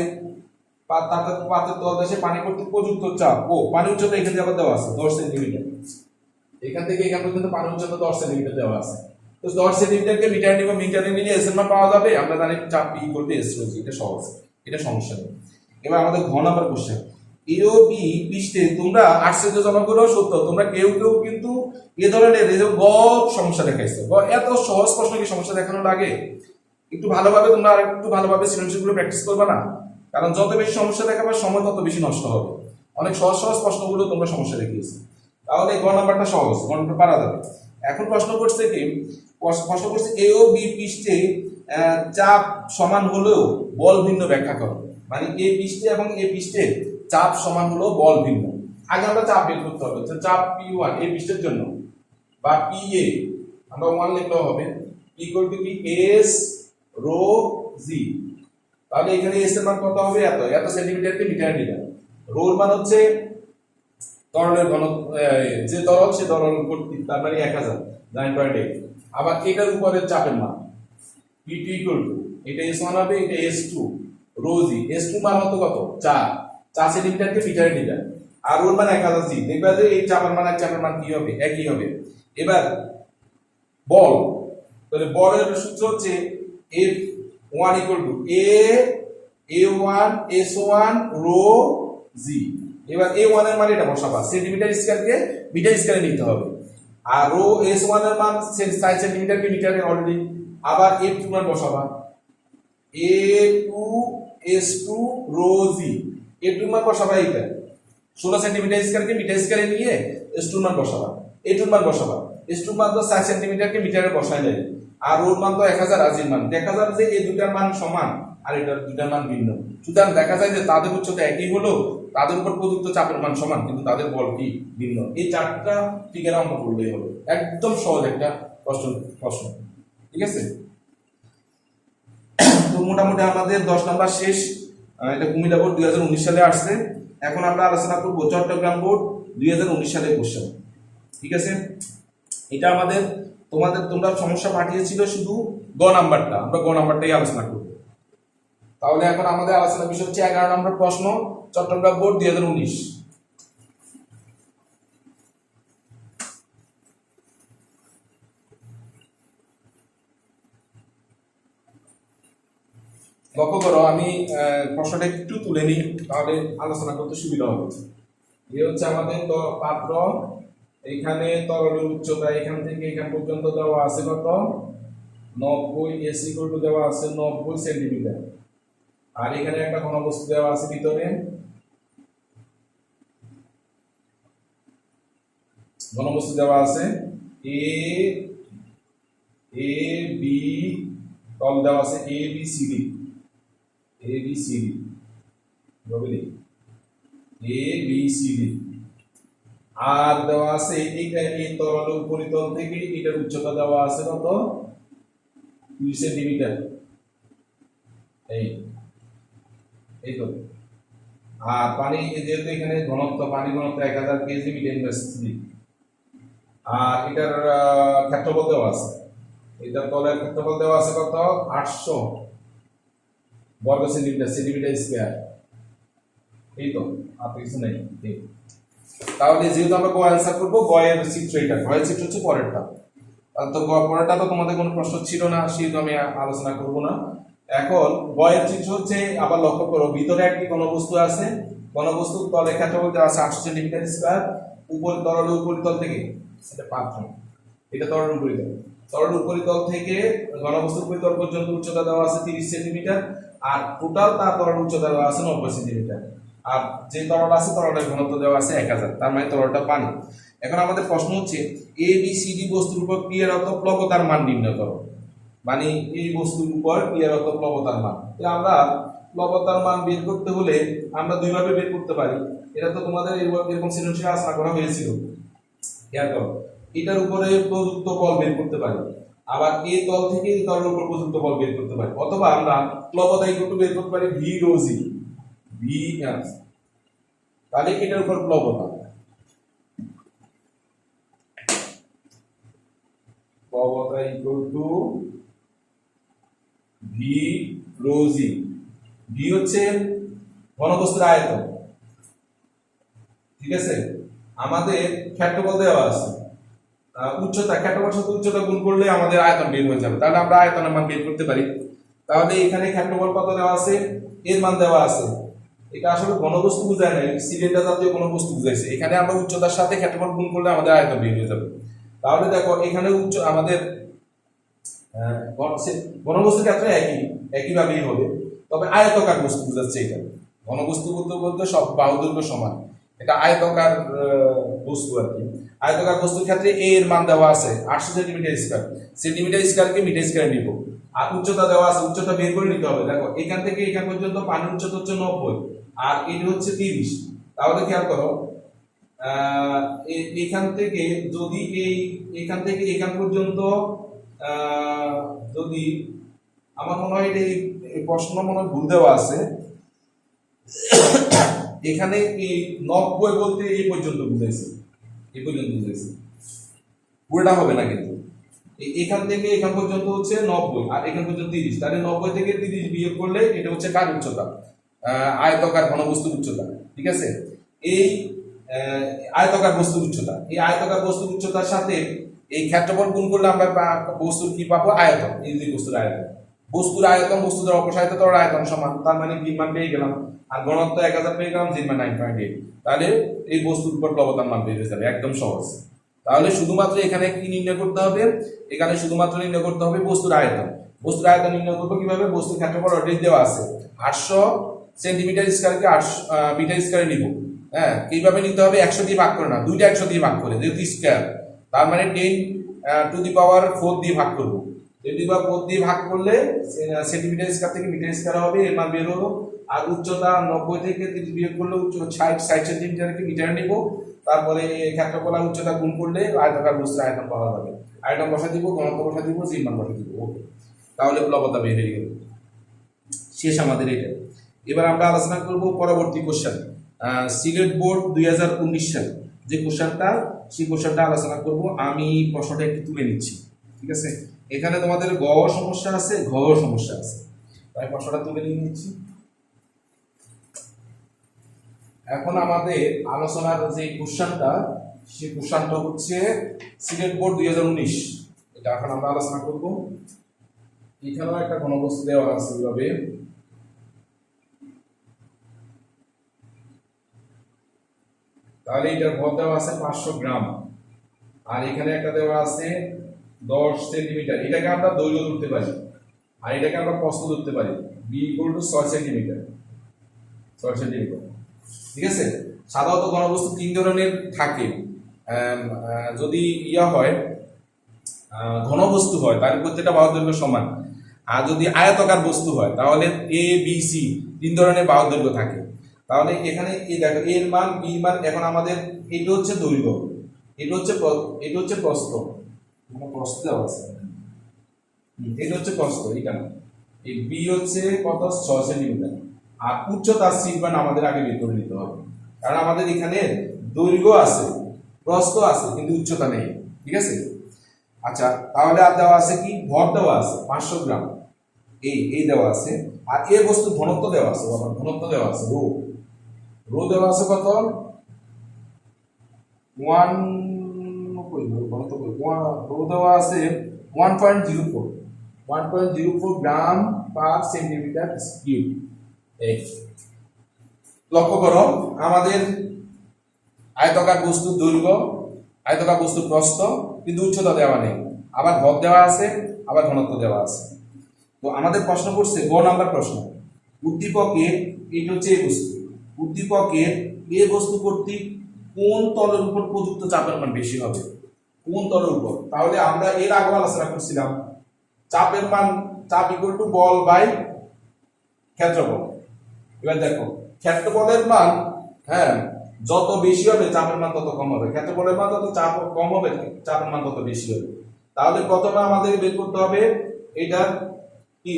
পাত্রের তলদেশে পানি কর্তৃক প্রযুক্ত চাপ, ও পানির উচ্চতা এখানে আবার দেওয়া আছে 10 সেন্টিমিটার, এখান থেকে এখান পর্যন্ত পানির উচ্চতা 10 সেন্টিমিটার দেওয়া আছে। তো 10 সেন্টিমিটারকে মিটার নিব, মিটারে নিলে এস এর মান পাওয়া যাবে, আমরা জানি চাপ P equal to S rho G, এটা সহজ, এটা সমস্যা নেই। এবার আমাদের ঘ নাম্বার কোশ্চেন, এ ও বি পৃষ্ঠে, তোমরা আশ্চর্যজনক হলেও সত্য, তোমরা কেউ কেউ কিন্তু এ ধরনের এই যে গ সমস্যা দেখাইছো, গ এত সহজ প্রশ্ন কি সমস্যা দেখানো লাগে? একটু ভালোভাবে তোমরা আর একটু ভালোভাবে সৃজনশীলগুলো প্র্যাকটিস করবে না, কারণ যত বেশি সমস্যা দেখাবার সময় তত বেশি নষ্ট হবে। অনেক সহজ সহজ প্রশ্নগুলো তোমরা সমস্যা দেখিয়েছো, তাহলে গ নাম্বারটা সহজ, গ নাম্বার পারা যাবে। এখন প্রশ্ন করছে কি, প্রশ্ন করছে এ ও বি পৃষ্ঠে চাপ সমান হলেও বল ভিন্ন ব্যাখ্যা করো। মানে এ পৃষ্ঠে এবং এ পৃষ্ঠে চাপ সমান হলেও বল ভিন্ন। আগে আমরা চাপ বের করতে হবে, চাপ P1 এই পৃষ্ঠের জন্য, বা PA আমরা 1 লিখলেও হবে, ইকুয়াল টু কি S রো জি। তাহলে এখানে S এর মান কত হবে? এত, এত সেন্টিমিটারকে মিটারে নিলাম। রো এর মান হচ্ছে তরলের ঘনত্ব, যে তরল সে তরল কর্তৃক, তার মানে 1000 9.8। আবার এটার উপরে চাপের মান P2 ইকুয়াল টু, এটা S1 হবে, এটা S2 রো জি। S2 মান কত? 4 সেন্টিমিটারকে মিটারে নিলাম, আর ওর মান 1000 জি। দেখবা যে এই চাপের মান আর চাপের মান কি হবে? একই হবে। এবার বল, তাহলে বলের সূত্র হচ্ছে F1 equal to A1 S1 rho জি। এবার A1 এর মান এটা বসাবা, সেন্টিমিটার স্কয়ারকে মিটার স্কয়ারে নিতে হবে, আর রো S1 এর মান 4 সেন্টিমিটারকে মিটারে অলরেডি। আবার F2 মান বসাবা, A2 S2 রো জি। F2 মান বসাবা এটা 16 সেন্টিমিটার স্কয়ারকে মিটার স্কয়ারে নিয়ে S2 মান বসাবা, A2 মান বসাবা, S2 মান তো 4 সেন্টিমিটারকে মিটারে বসাইলে, আর রোর মান তো 1000 আজির মান। দেখা যাবে যে এই দুটার মান সমান আর এটার দুটার মান ভিন্ন, সুতরাং দেখা যায় যে তাদের উচ্চতা একই হলো, তাদের উপর প্রযুক্ত চাপের মান সমান, কিন্তু তাদের বল কি ভিন্ন। এই চারটা ফিগার আমরা করলেই হবে, একদম সহজ একটা প্রশ্ন, ঠিক আছে? তো মোটামুটি আমাদের 10 নাম্বার শেষ। এটা কুমিল্লা বোর্ড 2019 সালে আসছে। এখন আমরা আলোচনা করব চট্টগ্রাম বোর্ড 2019 সালের কোশ্চেন, ঠিক আছে? এটা আমাদের তোমরা সমস্যা পাঠিয়েছিল শুধু গ নাম্বারটা, আমরা গ নাম্বারটাই আলোচনা করব। তাহলে এখন আমাদের আলোচনা বিষয় হচ্ছে 11 নম্বর প্রশ্ন, চট্টগ্রাম বোর্ড 2019। লক্ষ্য করো, আমি প্রশ্নটা একটু তুলে নিই, তাহলে আলোচনা করতে সুবিধা হবে। এই হচ্ছে আমাদের পাত্র, এখানে তরলের উচ্চতা এখান থেকে এখান পর্যন্ত দেওয়া আছে কত? 90, S ইকুয়াল টু দেওয়া আছে 90 সেন্টিমিটার, আর এখানে একটা ঘনবস্তু দেওয়া আছে ভিতরে, ঘনবস্তু দেওয়া আছে এ বি, তল দেওয়া আছে এ বি সি ডি, এ বি সি ডি, এ বি সি ডি, আর দেওয়া আছে এই তরলের উপরিতল থেকে এটার উচ্চতা দেওয়া আছে কত? 2 সেন্টিমিটার। এই তো, আর পানি যেহেতু এখানে ঘনত্ব, পানি ঘনত্ব 1000 কেজি মিটার/3, আর এটার ক্ষেত্রফল দেওয়া আছে, এটার তলের ক্ষেত্রফল দেওয়া আছে কত? 800 বর্গ সেন্টিমিটার, সেন্টিমিটার স্কয়ার। এই তো, আর কিছু নেই। তাহলে যেহেতু আমরা গ অ্যান্সার করব, গ এর চিত্র এটা, গ এর চিত্র হচ্ছে পরেরটা। তো পরেরটা তো তোমাদের কোনো প্রশ্ন ছিল না, সেহেতু আমি আলোচনা করব না। এখন বয়ের চিত্র হচ্ছে, আবার লক্ষ্য করো ভিতরে একটি ঘনবস্তু আছে, ঘনবস্তুর তলের ক্ষেত্রফল দেওয়া আছে 800 সেন্টিমিটার স্কয়ার, উপর তরল উপরিতল থেকে, সেটা পাত্র, এটা তরল উপরিতল, তরল উপরিতল থেকে ঘনবস্তুর উপরিতল পর্যন্ত উচ্চতা দেওয়া আছে 30 সেন্টিমিটার, আর টোটাল তার তরল উচ্চতা দেওয়া আছে 90 সেন্টিমিটার, আর যে তরল আছে তরলের ঘনত্ব দেওয়া আছে 1000, তার মানে তরলটা পানি। এখন আমাদের প্রশ্ন হচ্ছে এ বি সি ডি বস্তুর উপর ক্রিয়ারত প্লবতার মান নির্ণয় করো, মানে এই বস্তুর উপর ক্রিয়ারত প্লবতার মান। আমরা প্লবতার মান বের করতে হলে আমরা দুইভাবে বের করতে পারি, এটা তো তোমাদের এরকম সৃজনশীল আলোচনা করা হয়েছিল। দেখো এটার উপরে প্রযুক্ত বল বের করতে পারি, আবার এই তল থেকে এই তলের উপর প্রযুক্ত বল বের করতে পারি, অথবা আমরা প্লবতা ইকুয়াল টু বের করতে পারি ভি রো জি, ভি তাহলে এটার উপর প্লবতা, প্লবতা equal to V rho G. V হচ্ছে ঘনবস্তুর আয়তন, ঠিক আছে। আমাদের ক্ষেত্রফল দেওয়া আছে, উচ্চতা, ক্ষেত্রফল সাথে উচ্চতা গুণ করলে আমাদের আয়তন বের হয়ে যাবে, তাহলে আমরা আয়তনের মান বের করতে পারি। তাহলে এখানে ক্ষেত্রফল কত দেওয়া আছে, এর মান দেওয়া আছে, এটা আসলে ঘনবস্তু বোঝায় না, সিলিন্ডার জাতীয় কোনো বস্তু বুঝাইছে। এখানে আমরা উচ্চতার সাথে ক্ষেত্রফল গুণ করলে আমাদের আয়তন বের হয়ে যাবে। তাহলে দেখো এখানে আমাদের ঘনবস্তুর ক্ষেত্রে একইভাবেই হবে, তবে আয়তকার বস্তু বুঝাচ্ছে এটা। ঘনবস্তু বলতে বলতে সব বাহু দৈর্ঘ্য সমান, এটা আয়তকার বস্তু আর কি। আয়তকার বস্তুর ক্ষেত্রে এ এর মান দেওয়া আছে 800 সেন্টিমিটার স্কয়ার, সেন্টিমিটার স্কয়ারকে মিটার স্কয়ারে নিব, আর উচ্চতা দেওয়া আছে, উচ্চতা বের করে নিতে হবে। দেখো এখান থেকে এখান পর্যন্ত পানির উচ্চতা হচ্ছে 90 আর এটা হচ্ছে 30। তাহলে খেয়াল করো এখান থেকে যদি এখান থেকে এখান পর্যন্ত যদি, আমার মনে হয় এই প্রশ্ন মনে হয় ভুল দেওয়া আছে, এখানে এই 90 বলতে এই পর্যন্ত বুঝাইছে, এই পর্যন্ত বুঝাইছে, পুরোটা হবে না কিন্তু। এখান থেকে এখান পর্যন্ত হচ্ছে 90 আর এখান পর্যন্ত 30, তাহলে 90 থেকে 30 বিয়োগ করলে এটা হচ্ছে কার উচ্চতা, আয়তকার ঘনবস্তুর উচ্চতা, ঠিক আছে। এই আয়তকার বস্তুর উচ্চতা, এই আয়তকার বস্তুর উচ্চতার সাথে এই ক্ষেত্রফল গুণ করলে আমরা বস্তুর কি পাবো, আয়তন। এই যে বস্তুর আয়তন, বস্তুর আয়তন বস্তু দ্বারা অপসারিত তরল আয়তন সমান, তার মানে ভি মান পেয়ে গেলাম, আর ঘনত্ব 1000 পেয়ে গেলাম, জি মান 9.8। তাহলে এই বস্তুর উপর প্লবতার মান বের হয়ে যাবে, একদম সহজ। তাহলে শুধুমাত্র এখানে কি নির্ণয় করতে হবে, এখানে শুধুমাত্র নির্ণয় করতে হবে বস্তুর আয়তন। বস্তুর আয়তন নির্ণয় করবো কিভাবে, বস্তুর ক্ষেত্রফল অলরেডি দেওয়া আছে 800 সেন্টিমিটার স্কয়ারকে 8 মিটার স্কয়ারে নিব। হ্যাঁ, এইভাবে নিতে হবে, 100 দিয়ে ভাগ করে না, দুইটা 100 দিয়ে ভাগ করে, যেহেতু স্কয়ার, তার মানে 10 টু দি পাওয়ার 4 দিয়ে ভাগ করব। 10 টু দি পাওয়ার 4 দিয়ে ভাগ করলে সেন্টিমিটার স্কয়ার থেকে মিটার স্কয়ার হবে, এর মান বের হলো। আর উচ্চতা 90 থেকে 30 বিয়োগ করলে 60 সেন্টিমিটারকে মিটার নিব, তারপরে ক্ষেত্রফল আর উচ্চতা গুণ করলে আয়তাকার বস্তুর আয়তন পাওয়া যাবে। আয়তন বসা দিব, ঘনত্ব বসা দিব, জি মান বসা দিব, ওকে। তাহলে প্লবতা বের হয়ে গেল, শেষ আমাদের এটা। এবার আমরা আলোচনা করব পরবর্তী কোশ্চেন, সিলেট বোর্ড 2019 সালে যে কোশ্চেনটা, সেই কোশ্চেনটা আলোচনা করব। আমি প্রশ্নটা একটু তুলে নিচ্ছি, ঠিক আছে। এখানে তোমাদের গ সমস্যা আছে, ঘ সমস্যা আছে, তাই প্রশ্নটা তুলে নিয়ে নিচ্ছি। এখন আমাদের আলোচনার যে কোশ্চেনটা, সেই কোশ্চেনটা হচ্ছে সিলেট বোর্ড 2019, এটা এখন আমরা আলোচনা করব। এখানেও একটা ঘনবস্তু দেওয়া আছে এইভাবে, তাহলে এটার ভর দেওয়া আছে 500 গ্রাম, আর এখানে একটা দেওয়া আছে 10 সেন্টিমিটার। এটাকে আমরা দৈর্ঘ্য ধরতে পারি, আর এটাকে আমরা প্রস্থ ধরতে পারি, b equal to 6 centimetre, 6 centimetre, ঠিক আছে। সাধারণত ঘনবস্তু তিন ধরনের থাকে, যদি ইয়া হয় ঘনবস্তু হয় তাহলে প্রত্যেকটা বাহুর দৈর্ঘ্য সমান, আর যদি আয়তাকার বস্তু হয় তাহলে এ বি সি তিন ধরনের বাহুর দৈর্ঘ্য থাকে। তাহলে এখানে এই দেখো এর মান, বি মান, এখন আমাদের এটা হচ্ছে দৈর্ঘ্য, এটা হচ্ছে প্রস্থ, প্রস্থ দেওয়া আছে, এটা হচ্ছে প্রস্থ, এখানে এই বি হচ্ছে কত, 6 সেন্টিমিটার, আর উচ্চতা সি মান আমাদের আগে বের করে নিতে হবে, কারণ আমাদের এখানে দৈর্ঘ্য আছে, প্রস্থ আছে, কিন্তু উচ্চতা নেই, ঠিক আছে। আচ্ছা, তাহলে আর দেওয়া আছে কি, ভর দেওয়া আছে 500 গ্রাম, এই দেওয়া আছে, আর এই বস্তু ঘনত্ব দেওয়া আছে, ঘনত্ব দেওয়া আছে রো দেওয়া আছে কত, 1 ঘনত্ব কই রো দেওয়া আছে 1.04 গ্রাম পার সেন্টিমিটার কিউব। এই লক্ষ্য করো আমাদের আয়তাকার বস্তুর দৈর্ঘ্য, আয়তাকার বস্তুর প্রস্থ, কিন্তু উচ্চতা দেওয়া নেই, আবার ভর দেওয়া আছে, আবার ঘনত্ব দেওয়া আছে। তো আমাদের প্রশ্ন করছে গ নাম্বার প্রশ্ন, উদ্দীপকের, এটা হচ্ছে এই বস্তু, উদ্দীপকের এ বস্তু কর্তৃক কোন তলের উপর প্রযুক্ত চাপের মান বেশি হবে, কোন তলের উপর। তাহলে আমরা এর আগে আলোচনা করছিলাম চাপের মান, চাপ ইকুয়াল টু বল বাই ক্ষেত্রফল। এবার দেখো ক্ষেত্রফলের মান, হ্যাঁ, যত বেশি হবে চাপের মান তত কম হবে, ক্ষেত্রফলের মান যত চাপ কম হবে চাপের মান তত বেশি হবে। তাহলে প্রথমে আমাদের বের করতে হবে এটার কি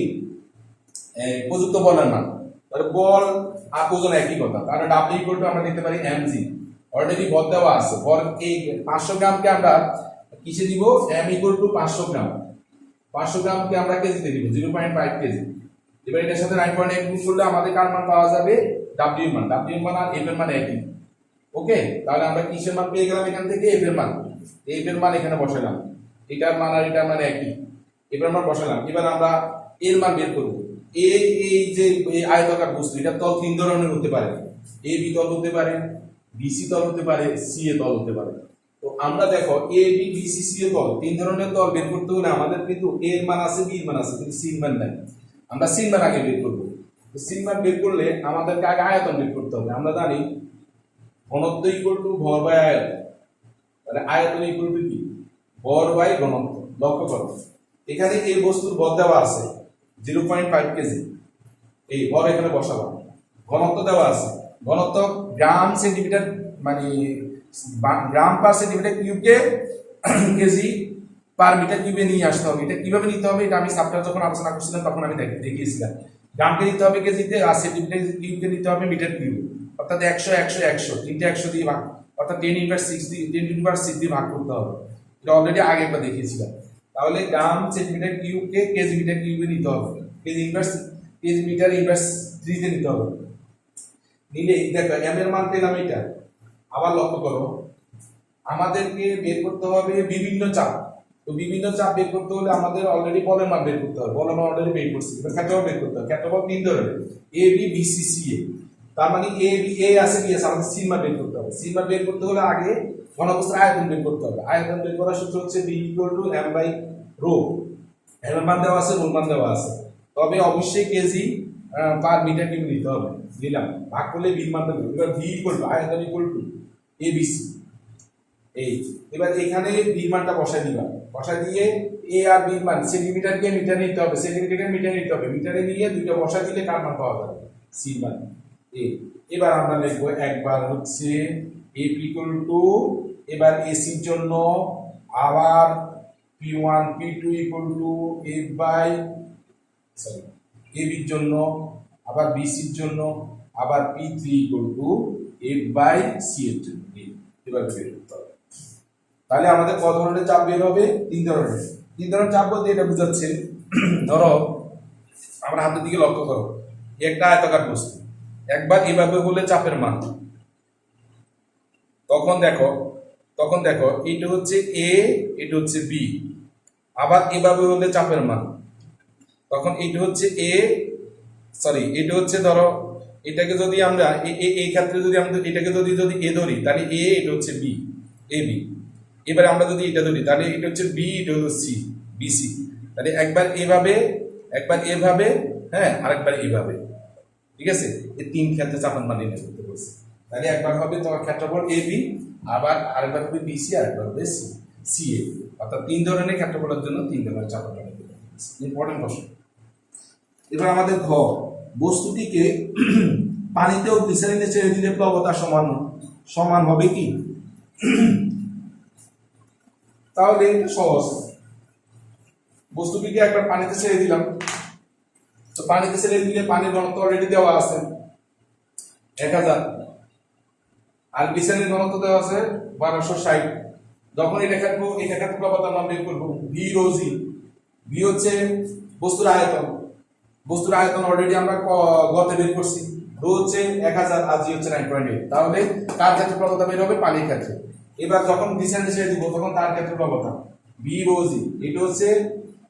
প্রযুক্ত বলের মান। তাহলে বল আর ওজন একই কথা, তাহলে ডাব্লিউ ইকুয়াল টু আমরা নিতে পারি এমজি, অলরেডি ভর দেওয়া আছে। ভর এই 500 গ্রামকে আমরা কিসে দিব, এম ইকুয়াল টু 500 গ্রাম, 500 গ্রামকে আমরা কেজিতে দিব 0.5 কেজি। এবার এটার সাথে 9.1 গুণ করলে আমাদের কার মান পাওয়া যাবে, ডাব্লিউ মান। ডাব্লিউ মান আর এফ এর মান একই। ওকে, তাহলে আমরা কিসের মান পেয়ে গেলাম এখান থেকে, এফ এর মান। এফ এর মান এখানে বসালাম, এটার মান আর এটার মান একই, এফ এর মান বসালাম। এবার আমরা এর মান বের করব। এই যে আয়তাকার বস্তু, এটা তল তিন ধরনের হতে পারে, এ বি তল হতে পারে, বিসি তল হতে পারে, সি এ তল হতে পারে। তো আমরা দেখো এ বি বিসি সি এ তল, তিন ধরনের তল বের করতে হলে আমাদের কিন্তু এর মান আছে, বি এর মান আছে, কিন্তু সি এর মান নাই। আমরা সি এর মান আগে বের করব। তো সি এর মান বের করলে আমাদেরকে আগে আয়তন বের করতে হবে। আমরা জানি ঘনত্ব ইকুয়াল টু ভর বাই আয়তন, তাহলে আয়তন ইকুয়াল টু কি, ভর বাই ঘনত্ব। লক্ষ্য করো এখানে এই বস্তুর ভর দেওয়া আছে 0.5 কেজি, এই ভর এখানে বসাবো। ঘনত্ব দেওয়া আছে, ঘনত্ব গ্রাম সেন্টিমিটার, মানে গ্রাম পার সেন্টিমিটার কিউবকে কেজি পার মিটার কিউবে নিয়ে আসতে হবে। এটা কিভাবে নিতে হবে, এটা আমি সাবটার যখন আলোচনা করছিলাম তখন আমি দেখিয়েছিলাম। গ্রামকে নিতে হবে কেজিতে, আর সেন্টিমিটার কিউবকে নিতে হবে মিটার কিউবে। অর্থাৎ 100 100 100 তিনটে 100 দিয়ে ভাগ, অর্থাৎ 10^6 দিয়ে 10^6 দিয়ে ভাগ করতে হবে। এটা অলরেডি আগে একবার দেখিয়েছিলাম। তাহলে গ্রাম সেন্টিমিটার কিউবকে কেজি মিটার কিউবে নিতে হবে, কেজি মিটার ইনভার্স 3 তে নিতে হবে। নিলে দেখো এম এর মান পেলাম এটা। আবার লক্ষ্য করো আমাদেরকে বের করতে হবে বিভিন্ন চাপ। তো বিভিন্ন চাপ বের করতে হলে আমাদের অলরেডি বলের মান বের করতে হবে, বলের মান অলরেডি বের করছি। এবার ক্ষেত্রফল বের করতে হবে। ক্ষেত্রফল তিন ধরনের, A B B C C এ। তার মানে এ বি, এ আছে বি আছে, আমাদের সি মান বের করতে হবে। সি মান বের করতে হলে আগে ঘনবস্তুর আয়তন বের করতে হবে। আয়তন বের করার সূত্র হচ্ছে b equal to m by rho. M এর মান দেওয়া আছে, রো মান দেওয়া আছে, তবে অবশ্যই কেজি পার মিটার কিউব নিতে হবে। নিলাম, ভাগ করলে বি মান দেবে। এবার ভি ইকুয়াল টু আয়তন equal to a b c. এই এবার এখানে বি মানটা বসাই দিবা, বসাই দিয়ে এ আর বি মান সেন্টিমিটারকে মিটার নিতে হবে, সেন্টিমিটারকে মিটার নিতে হবে, মিটারে নিয়ে দুইটা বসাই দিলে কার মান পাওয়া যাবে, সি মান। এবার আমরা লিখবো একবার হচ্ছে এফ ইকুয়াল টু, এবার এসির জন্য আবার P1 P2 equal to F by, sorry এবির জন্য, আবার বিসির জন্য, আবার P3 equal to F by C এর জন্য। এবার বের করতে হবে। তাহলে আমাদের কত ধরনের চাপ বের হবে, তিন ধরনের। তিন ধরনের চাপ বলতে এটা বোঝাচ্ছে, ধরো আমরা হাতের দিকে লক্ষ্য করো, একটা আয়তাকার বস্তু, একবার এভাবে হলে চাপের মান, তখন দেখো এটা হচ্ছে এ, এটা হচ্ছে বি। আবার এভাবে হলে চাপের মান, তখন এটা হচ্ছে এ, সরি এটা হচ্ছে, ধরো এটাকে যদি আমরা এই ক্ষেত্রে যদি আমরা এটাকে যদি এ ধরি তাহলে এ, এটা হচ্ছে বি, এ বি। এবারে আমরা যদি এটা ধরি তাহলে এটা হচ্ছে বি, এটা হচ্ছে সি, বিসি। তাহলে একবার এভাবে, একবার এভাবে, হ্যাঁ, আরেকবার এইভাবে। ঠিক আছে, এই তিন ক্ষেত্রে চাপের মান নির্ণয় করতে বলছে। তাহলে একবার হবে তোমার ক্ষেত্রফল এ বি, আবার আরেকবার হবে বিসি, আরেকবার হবে সি এ। অর্থাৎ তিন ধরনের ক্ষেত্রফলের জন্য তিন ধরনের চাপের মান। ইম্পর্টেন্ট প্রশ্ন। এবার আমাদের ঘ, বস্তুটিকে পানিতে ও গ্লিসারিনে ছেড়ে দিলে প্লবতা সমান হবে কি? তাহলে এটা সহজ। বস্তুটিকে একবার পানিতে ছেড়ে দিলাম, তো পানিতে ছেড়ে দিলে পানির ঘনত্ব অলরেডি দেওয়া আছে 1000, আর গ্লিসারিনের ঘনত্ব দেওয়া আছে 1260। যখন এটা কাটবো, এটা কাটবো প্লবতার মান বের করবো, ভি রো জি। ভি হচ্ছে বস্তুর আয়তন, বস্তুর আয়তন অলরেডি আমরা গতে বের করছি। রো হচ্ছে 1000 আর জি হচ্ছে 9.8। তাহলে কার ক্ষেত্রে প্লবতা বের হবে, পানির ক্ষেত্রে। এবার যখন গ্লিসারিন ছেড়ে দিব তখন তার ক্ষেত্রে প্রবণতা বি রো জি, এটা হচ্ছে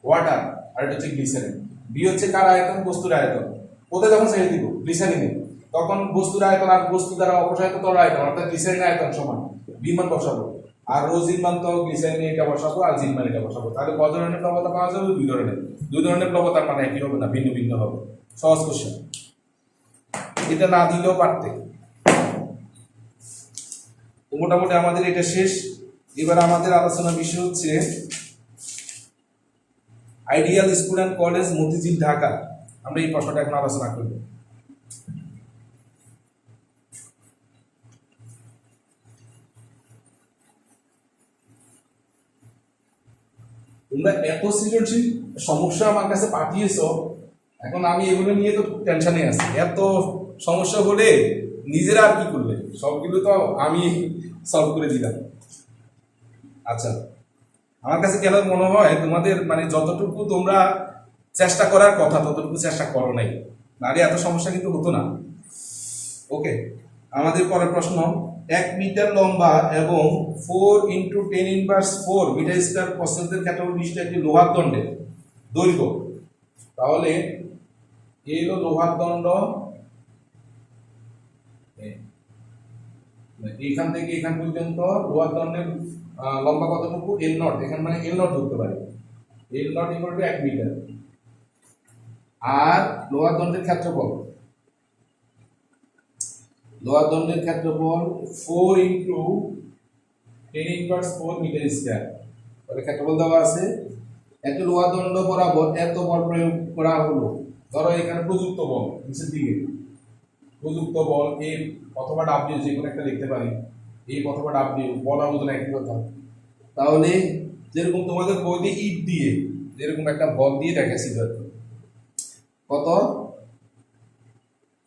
ওয়াটার আর এটা হচ্ছে গ্লিসারিন। বি হচ্ছে কার আয়তন, বস্তুর আয়তন। কোথায় যখন ছেড়ে দিব গ্লিসারিনে, তখন বস্তুর আয়তন আর বস্তু দ্বারা অপসারিত তরল আয়তন অর্থাৎ গ্লিসারিন আয়তন সমান, বি মান বসাবো, আর রো জির মান তো গ্লিসারিনে এটা বসাবো আর জির মান এটা বসাবো। তাহলে কত ধরনের প্রবণতা পাওয়া যাবে? দুই ধরনের প্রবণতার মানে একই হবে না, ভিন্ন ভিন্ন হবে। সহজ কোশ্চেন, এটা না দিলেও পারতে। মোটামুটি আমাদের এটা শেষ। এবার আমাদের আলোচনা বিষয় হচ্ছে ideal school and college Motijheel Dhaka. আমরা এই প্রশ্নটা এখন আলোচনা করব। তোমরা এত সৃজনশীল সমস্যা আমার কাছে পাঠিয়েছো, এখন আমি এগুলো নিয়ে তো টেনশনে আছি। এত সমস্যা হলে নিজেরা আর কি করলে, সবগুলো তো আমি সলভ করে দিলাম। আচ্ছা, আমার কাছে কেন মনে হয় তোমাদের মানে যতটুকু তোমরা চেষ্টা করার কথা ততটুকু চেষ্টা করো নাই, নাহলে এত সমস্যা কিন্তু হতো না। ওকে, আমাদের পরের প্রশ্ন, 1 মিটার লম্বা এবং 4 × 10⁻⁴ মিটার স্কয়ার প্রস্থের ক্ষেত্রফল বিশিষ্ট একটি লোহার দণ্ডের দৈর্ঘ্য। তাহলে এই হলো লোহার দণ্ড, এখান থেকে এখান পর্যন্ত লোহার দণ্ডের লম্বা কতটুকু? এল নট, এখানে মানে এল নট ধরতে পারি, এল নট ইকুয়াল টু 1 মিটার। আর লোহার দণ্ডের ক্ষেত্রফল, লোহার দণ্ডের ক্ষেত্রফল 4 × 10⁻⁴ মিটার স্কয়ার। তাহলে ক্ষেত্রফল দেওয়া আছে। একটা লোহার দণ্ড বরাবর এত বল প্রয়োগ করা হলো, ধরো এখানে প্রযুক্ত বল নিচের দিকে, প্রযুক্ত বল এ অথবা ডাব্লিউ, যে কোনো একটা লিখতে পারি, এই অথবা ডাব্লিউ, বল আর ওজন একই কথা। তাহলে যেরকম তোমাদের বইতে ইট দিয়ে যেরকম একটা বল দিয়ে দেখাচ্ছি, কত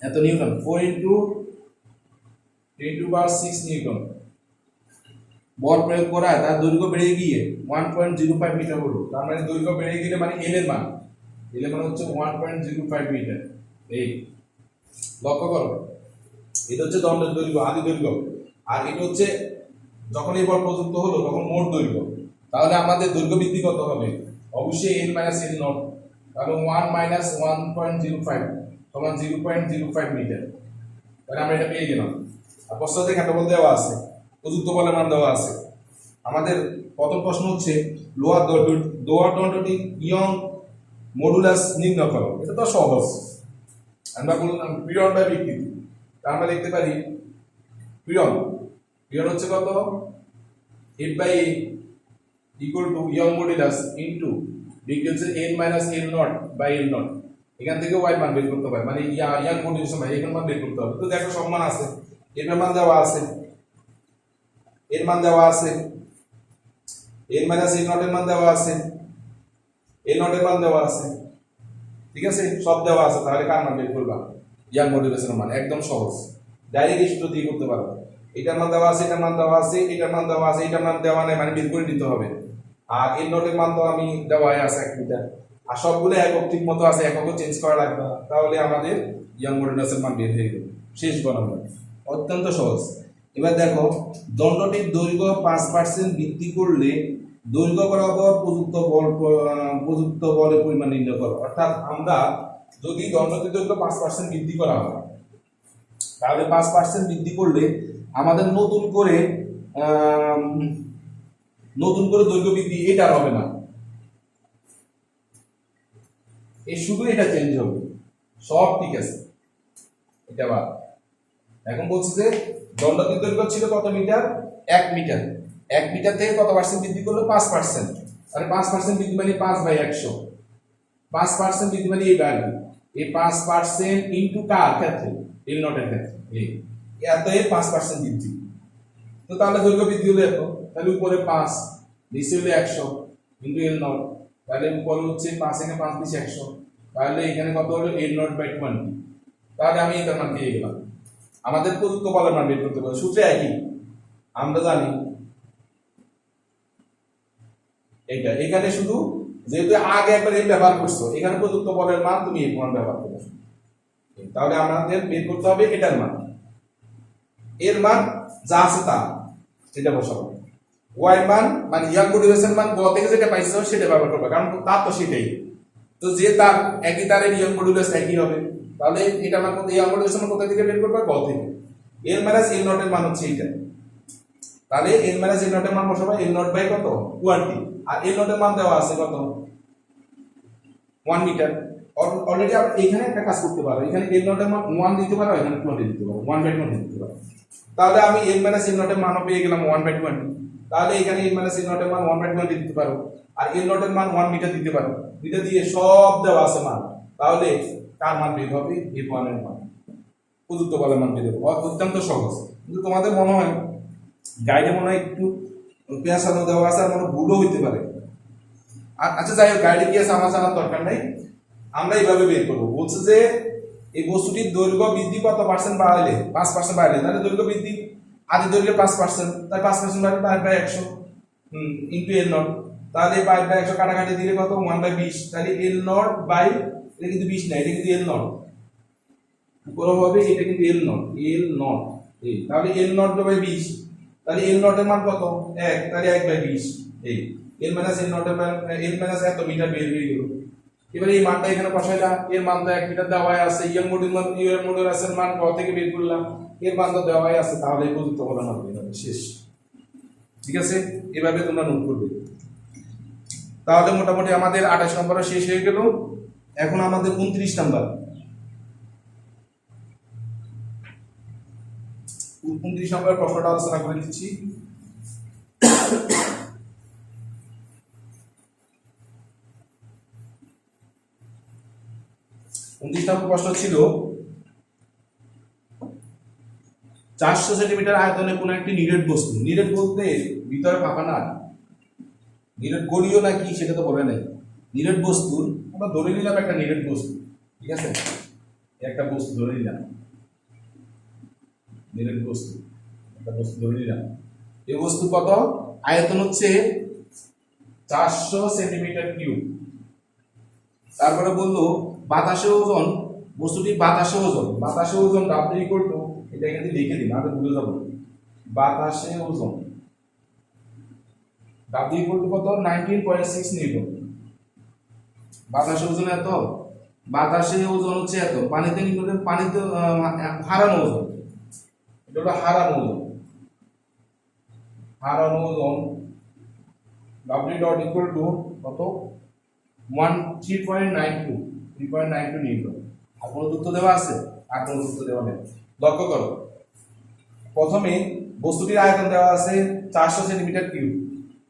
এত নিউটন, 4 × 10⁻⁶ নিউটন বল প্রয়োগ করা, তার দৈর্ঘ্য বেড়ে গিয়ে 1.05 মিটার হলো। তার মানে দৈর্ঘ্য বেড়ে গেলে মানে এল এর মান, এল এর মান হচ্ছে 1.05 মিটার। এই লক্ষ্য করো, এটা হচ্ছে দণ্ডের দৈর্ঘ্য, আদি দৈর্ঘ্য, আর এটা হচ্ছে যখন এই বল প্রযুক্ত হলো তখন মোট দৈর্ঘ্য। তাহলে আমাদের দৈর্ঘ্য বৃদ্ধি কত হবে? অবশ্যই এল মাইনাস এল নট। তাহলে 1 - 1.05 সমান 0.05 মিটার। তাহলে আমরা এটা পেয়ে গেলাম। আর প্রশ্নতে ক্ষেত্রফল দেওয়া আছে, প্রযুক্ত বলের মান দেওয়া আছে। আমাদের প্রথম প্রশ্ন হচ্ছে লোহার দণ্ডটি ইয়ং মডুলাস নির্ণয় করো। এটা তো সহজ, আমরা বললাম পীড়ন বাই বিকৃতি। আমরা লিখতে পারি পীড়ন হচ্ছে কত? F/A equal to Young modulus into বিকৃতি হচ্ছে n - l naught by l naught. এখান থেকে y মান বের করতে হবে, মানে ইয়াং মডুলাস বাই এখানে মান বের করতে হবে। তো দেখো সব মান আছে, এর মান দেওয়া আছে, এর মান দেওয়া আছে, n - l নট এর মান দেওয়া আছে, l নট এর মান দেওয়া আছে, ঠিক আছে, সব দেওয়া আছে। তাহলে কার মান বের করবা? ইয়াং মডুলাসের মান। একদম সহজ, ডাইরেক্ট সূত্র দিয়ে করতে পারো। এটার মান দেওয়া আছে, এটার মান দেওয়া আছে, এটার মান দেওয়া আছে, এটার মান দেওয়া নাই, মানে বের করে নিতে হবে। আর এর নোটের মান তো আমি দেওয়াই আছে 1 মিটার, আর সবগুলো একক ঠিক মতো আছে, এককও চেঞ্জ করা লাগবে না। তাহলে আমাদের ইয়াং মডুলাসের মান বের হয়ে গেল। শেষ গণনা, অত্যন্ত সহজ। এবার দেখো, দণ্ডটির দৈর্ঘ্য 5% বৃদ্ধি করলে দৈর্ঘ্য বরাবর প্রযুক্ত বলের পরিমাণ নির্ণয় করো। অর্থাৎ আমরা যদি দণ্ডটির দৈর্ঘ্য 5% বৃদ্ধি করা হয়, তাহলে 5% বৃদ্ধি করলে আমাদের নতুন করে দৈর্ঘ্য বৃদ্ধি এটা হবে না, এই শুধু এটা চেঞ্জ হবে, সব ঠিক আছে। এটা বাদ। এখন বলছে যে দণ্ডটির দৈর্ঘ্য ছিল কত মিটার? 1 মিটার। 1 মিটার থেকে কত পার্সেন্ট বৃদ্ধি করলো? 5%। তাহলে 5% বৃদ্ধি মানে 5/100। 5% বৃদ্ধি মানে এই ভ্যালু, এই 5% ইনটু কার ক্ষেত্রে? এল নটের ক্ষেত্রে। এত এর 5% বৃদ্ধি। তো তাহলে দৈর্ঘ্য বৃদ্ধি হলো এত, তাহলে উপরে 5, নিচে হলো 100 ইনটু এল নট। তাহলে উপরে হচ্ছে 5 এখানে 5 × 100, তাহলে এখানে কত হলো? এল নট বাই 20। তাহলে আমি এটার মান পেয়ে গেলাম। আমাদের প্রযুক্ত বলের মান বের করতে হবে, সূত্র একই, আমরা জানি এটা। এখানে শুধু যেহেতু আগে একবার এই ব্যবহার করছো, এখানে প্রযুক্ত বলের মান তুমি এই মান ব্যবহার করবে। তাহলে আমাদের বের করতে হবে এটার মান, এর মান যা আছে তা। এটা বসাবো। ওয়াই মান মানে ইয়াং মডুলাসের মান গ থেকে যেটা পাইছো সেটা ব্যবহার করবে, কারণ তার তো সেটাই। তো যে তার একই তারের ইয়াং মডুলাস একই হবে, তাহলে এটা মান কত, ইয়াং মডুলাসের মান কোথা থেকে বের করবে, গ থেকে। এল মাইনাস এল নট এর মান হচ্ছে এটা, তাহলে এল মাইনাস এল নট এর মান বসাবো এল নট বাই কত 20, আর এল নট এর মান দেওয়া আছে কত 1 মিটার। অলরেডি আপনি এখানে একটা কাজ করতে পারো, এখানে এল নট এর মান 1 দিতে পারো, এখানে 20 দিতে পারো, 1/20 দিতে পারো। তাহলে আমি এল মাইনাস এল নট এর মান পেয়ে গেলাম 1/20, তাহলে এখানে এল মাইনাস এল নট এর মান 1/20 দিতে পারো, আর এল নট এর মান 1 মিটার দিতে পারো। এটা দিয়ে সব দেওয়া আছে মান, তাহলে কার মান বের হবে, f1 এর মান, প্রযুক্ত বলের মান বের হবে। অত্যন্ত সহজ, কিন্তু তোমাদের মনে হয় গাইডে মনে হয় একটু পেঁচানো দেওয়া আছে, আর মনে ভুলও হইতে পারে। আচ্ছা যাই হোক, গাইডে কি আছে আমার জানার দরকার নাই, আমরা এইভাবে বের করবো। বলছে যে এই বস্তুটির দৈর্ঘ্য বৃদ্ধি কত পার্সেন্ট বাড়ালে, 5% বাড়ালে, তাহলে দৈর্ঘ্য বৃদ্ধি আদি দৈর্ঘ্যে 5%, তাই 5% বাড়লে 5/100 ইন্টু এল নট, তাহলে 5/100 কাটাকাটি দিলে কত 1/20, তাহলে এল নট বাই, এটা কিন্তু 20 না, এটা কিন্তু এল নট উপরে হবে, এটা কিন্তু এল নট এই, তাহলে এল নট বাই 20, তাহলে এল নট এর মান কত 1, তাহলে 1/20 এই এল মাইনাস এল নট এর মান, এল মাইনাস এত মিটার বের হয়ে গেল। এবারে এই মানটা এখানে বসাইলা, এর মান তো 1 মিটার দেওয়াই আছে, ইয়াং মডুলাসের মান ক থেকে বের করলাম, এর মান তো দেওয়াই আছে, তাহলে প্রযুক্ত বলা হবে শেষ। ঠিক আছে, এভাবে তোমরা নোট করবে। তাহলে মোটামুটি আমাদের 28 নম্বর শেষ হয়ে গেল। এখন আমাদের 29 নাম্বার, 29 নম্বর প্রশ্নটা আলোচনা করে দিচ্ছি। 29 নম্বর প্রশ্ন ছিল 400 সেন্টিমিটার আয়তনে কোন একটি নিরেট বস্তু, নিরেট বলতে ভিতরে ফাঁকা না, নিরেট গড়িও না কি সেটা তো বলে নাই, নিরেট বস্তু আমরা ধরে নিলাম একটা নিরেট বস্তু, ঠিক আছে, একটা বস্তু ধরে নিলাম, নিরেট বস্তু একটা বস্তু ধরে নিলাম। এই বস্তু কত, আয়তন হচ্ছে 400 সেন্টিমিটার কিউব। তারপরে বললো বাতাসে ওজন, বস্তুটি বাতাসে ওজন, বাতাসে ওজন W ইকুয়াল টু, এটা এখানে লিখে দিন আমি ভুলে যাব, বাতাসে ওজন W ইকুয়াল টু কত 19.6 নিউটন। বাতাসে ওজন এত, বাতাসে ওজন হচ্ছে এত, পানিতে নিউটন, পানিতে হারানো ওজন, এটা হলো হারানো ওজন, হারানো ওজন W ডট ইকুয়াল টু কত 3.92 নিউটন। আর কোনো তথ্য দেওয়া আছে, আর কোনো তথ্য দেওয়া নেই। লক্ষ্য করো, প্রথমে বস্তুটির আয়তন দেওয়া আছে 400 সেন্টিমিটার কিউব,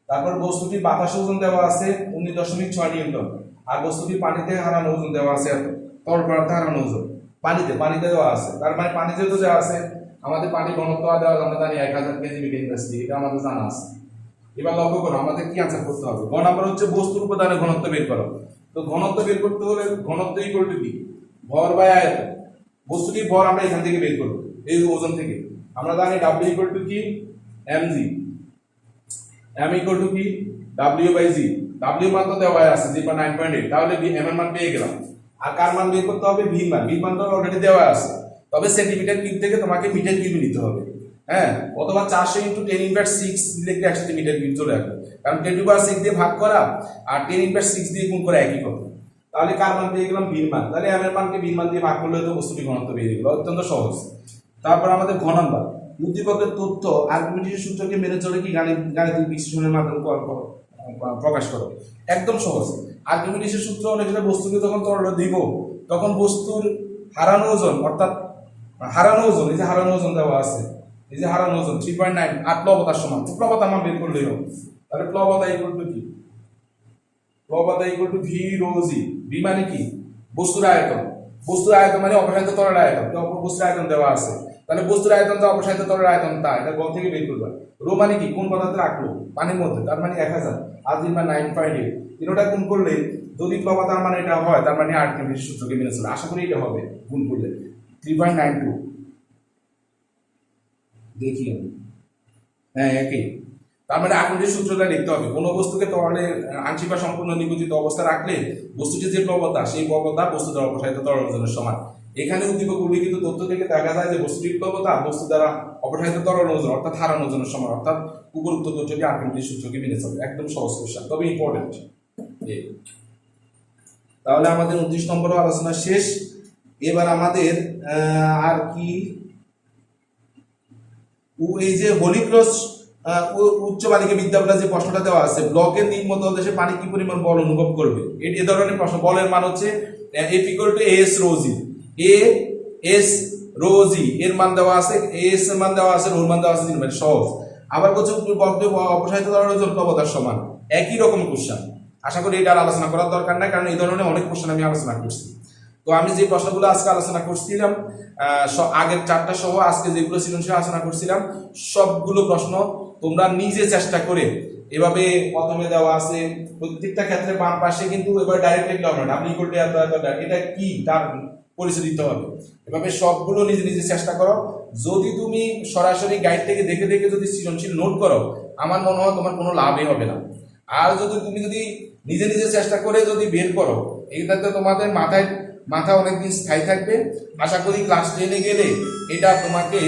তারপর বস্তুটির বাতাসে ওজন দেওয়া আছে 19.6 নিউটন, আর বস্তুটির পানিতে হারানো ওজন দেওয়া আছে এত, তরল পদার্থে হারানো ওজন পানিতে দেওয়া আছে। তার মানে পানিতে তো দেওয়া আছে, আমাদের পানির ঘনত্ব দেওয়া আমরা জানি 1000 কেজি মিটার ইন্ডাস্ট্রি, এটা আমাদের জানা আছে। এবার লক্ষ্য করো আমাদের কি আনসার করতে হবে, গ নাম্বার হচ্ছে বস্তুর উপাদানের ঘনত্ব বের করো। তো ঘনত্ব বের করতে হলে ঘনত্ব ইকুয়াল টু কি, ভর বাই আয়তন। বস্তুটির ভর আমরা এখান থেকে বের করব, এই ওজন থেকে। আমরা জানি W ইকুয়াল টু কি mg, m ইকুয়াল টু কি W বাই g, W মান তো দেওয়া আছে 9.8, তাহলে m এর মান পেয়ে গেলাম। আর কার মান বের করতে হবে, v মান, v মান তো অলরেডি দেওয়া আছে, তবে সেন্টিমিটার কিউব থেকে তোমাকে মিটার কিউব নিতে হবে, হ্যাঁ, অথবা 400 × 10⁻⁶ লিখলে 100 মিটার কিউব চলে আসবে, কারণ 10⁻⁶ দিয়ে ভাগ করা আর 10⁻⁶ দিয়ে গুণ করা একই কথা। তাহলে কার মান পেয়ে গেলাম, v মান, তাহলে m এর মানকে v মান দিয়ে ভাগ করলে তো বস্তুটির ঘনত্ব বেরিয়ে গেল, অত্যন্ত সহজ। তারপর আমাদের ঘ নাম্বার, উদ্দীপকের তথ্য আর্কিমিডিসের সূত্রকে মেনে চলে কি গাণিতিক বিশ্লেষণের মাধ্যমে প্রকাশ করো। একদম সহজ, আর্কিমিডিসের সূত্র অনুযায়ী বস্তুকে যখন তরলে দিব তখন বস্তুর হারানো ওজন, অর্থাৎ হারানো ওজন, এই যে হারানো ওজন দেওয়া আছে, এই যে হারানো ওজন 3.9 আর প্লবতার সমান, প্লবতা মান বের করলেই হবে। তাহলে প্লবতা ইকুয়াল টু কি, প্লবতা equal to v rho g, v মানে কি বস্তুর আয়তন, বস্তুর আয়তন মানে অপসারিত তরলের আয়তন, বস্তুর আয়তন দেওয়া আছে, তাহলে বস্তুর আয়তন তো অপসারিত তরলের আয়তন তা, এটা গ থেকে বের করবা। রো মানে কি কোন পদার্থে রাখলো, পানির মধ্যে, তার মানে 1000, আর 9.8, তিনটা গুণ করলে যদি প্লবতার মানে এটা হয়, তার মানে আর্কিমিডিসের সূত্রকে মেনে চলে, আশা করি এটা হবে গুণ করলে 3.92, দেখি আমি, হ্যাঁ একই। তার মানে আর্কিমিডিসের সূত্রটা লিখতে হবে, কোন বস্তুকে তরলে আংশিক বা সম্পূর্ণ নিকুঞ্চিত অবস্থা রাখলে বস্তুটির যে প্রবণতা, সেই প্রবণতা বস্তুটার অপসারিত তরল ওজনের সমান। এখানে উদ্দীপক উল্লিখিত তথ্য থেকে দেখা যায় যে বস্তুর প্লবতা বস্তু দ্বারা অপসারিত তরল ওজন অর্থাৎ হারানো ওজনের সময় অর্থাৎ উপরোক্ত তথ্যটি আর্কিমিডিস সূত্রকে মেনে চলে। একদম সহজ কোশ্চেন, তবে ইম্পর্টেন্ট। তাহলে আমাদের 29 নম্বর আলোচনা শেষ। এবার আমাদের আর কি এই যে হোলি ক্রস উচ্চ বালিকা বিদ্যালয়ে যে প্রশ্নটা দেওয়া আছে, ব্লকের নিম্ন তলদেশে পানি কি পরিমাণ বল অনুভব করবে, এই ধরনের প্রশ্ন। বলের মান হচ্ছে F = AS rho g, AS rho g এর মান দেওয়া আছে, AS এর মান দেওয়া আছে, রোর মান দেওয়া আছে 3 মানে সহজ। আবার বলছে বক্রে অপসারিত তরল ওজন প্লবতার সমান, একই রকম কোশ্চেন। আশা করি এটা আর আলোচনা করার দরকার নাই, কারণ এই ধরনের অনেক কোশ্চেন আমি আলোচনা করছি। তো আমি যে প্রশ্নগুলো আজকে আলোচনা করছিলাম, আগের 4টা সহ আজকে যেগুলো সৃজনশীল আলোচনা করছিলাম, সবগুলো প্রশ্ন তোমরা নিজে চেষ্টা করে এভাবে প্রথমে দেওয়া আছে প্রত্যেকটা ক্ষেত্রে বাম পাশে কিন্তু এবার ডাইরেক্ট লিখলে হবে না, আপনি এটা কি তার পরিচয় দিতে হবে। এভাবে সবগুলো নিজে নিজে চেষ্টা করো। যদি তুমি সরাসরি গাইড থেকে দেখে দেখে যদি সৃজনশীল নোট করো, আমার মনে হয় তোমার কোনো লাভই হবে না। আর তুমি যদি নিজে নিজে চেষ্টা করে যদি বের করো, এটাতে তোমাদের মাথা অনেকদিন স্থায়ী থাকবে। আশা করি ক্লাস 10-এ গেলে এটা তোমাকে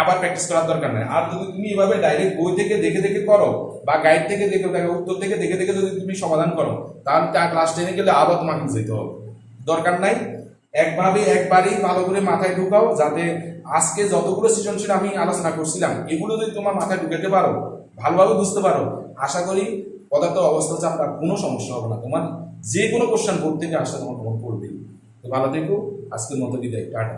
আবার প্র্যাকটিস করার দরকার নেই। আর যদি তুমি এভাবে ডাইরেক্ট বই থেকে দেখে দেখে করো বা গাইড থেকে দেখে উত্তর থেকে দেখে দেখে যদি তুমি সমাধান করো, তাহলে ক্লাস 10-এ গেলে আবার তোমাকে যেতে হবে, দরকার নাই। একবারই ভালো করে মাথায় ঢুকাও, যাতে আজকে যতগুলো সৃজনশীল আমি আলোচনা করছিলাম এগুলো যদি তোমার মাথায় ঢুকাতে পারো, ভালোভাবে বুঝতে পারো, আশা করি পদার্থ অবস্থা চাপটা কোনো সমস্যা হবে না। তোমার যে কোনো কোশ্চেন বোর্ড থেকে আসলে তোমার পড়বেই। তো ভালো থেকো, আজকের মতো বিদায়, টাটা।